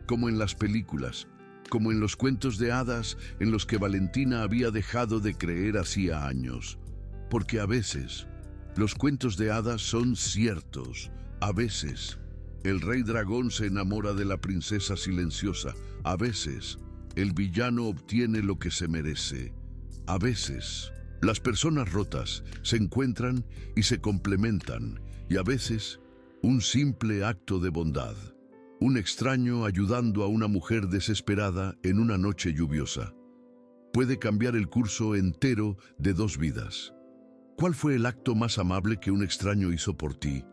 Speaker 1: como en las películas, como en los cuentos de hadas en los que Valentina había dejado de creer hacía años. Porque a veces, los cuentos de hadas son ciertos. A veces, el rey dragón se enamora de la princesa silenciosa. A veces, el villano obtiene lo que se merece. A veces, las personas rotas se encuentran y se complementan, y a veces, un simple acto de bondad. Un extraño ayudando a una mujer desesperada en una noche lluviosa puede cambiar el curso entero de dos vidas. ¿Cuál fue el acto más amable que un extraño hizo por ti?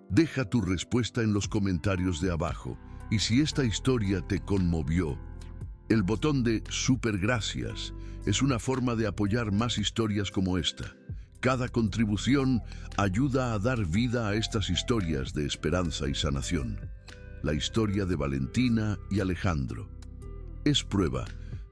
Speaker 1: Deja tu respuesta en los comentarios de abajo, y si esta historia te conmovió, el botón de Super Gracias es una forma de apoyar más historias como esta. Cada contribución ayuda a dar vida a estas historias de esperanza y sanación. La historia de Valentina y Alejandro es prueba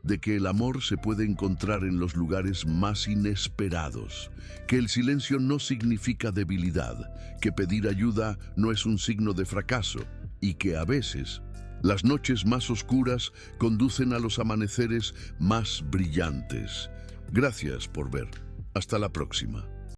Speaker 1: de que el amor se puede encontrar en los lugares más inesperados, que el silencio no significa debilidad, que pedir ayuda no es un signo de fracaso y que a veces las noches más oscuras conducen a los amaneceres más brillantes. Gracias por ver. Hasta la próxima.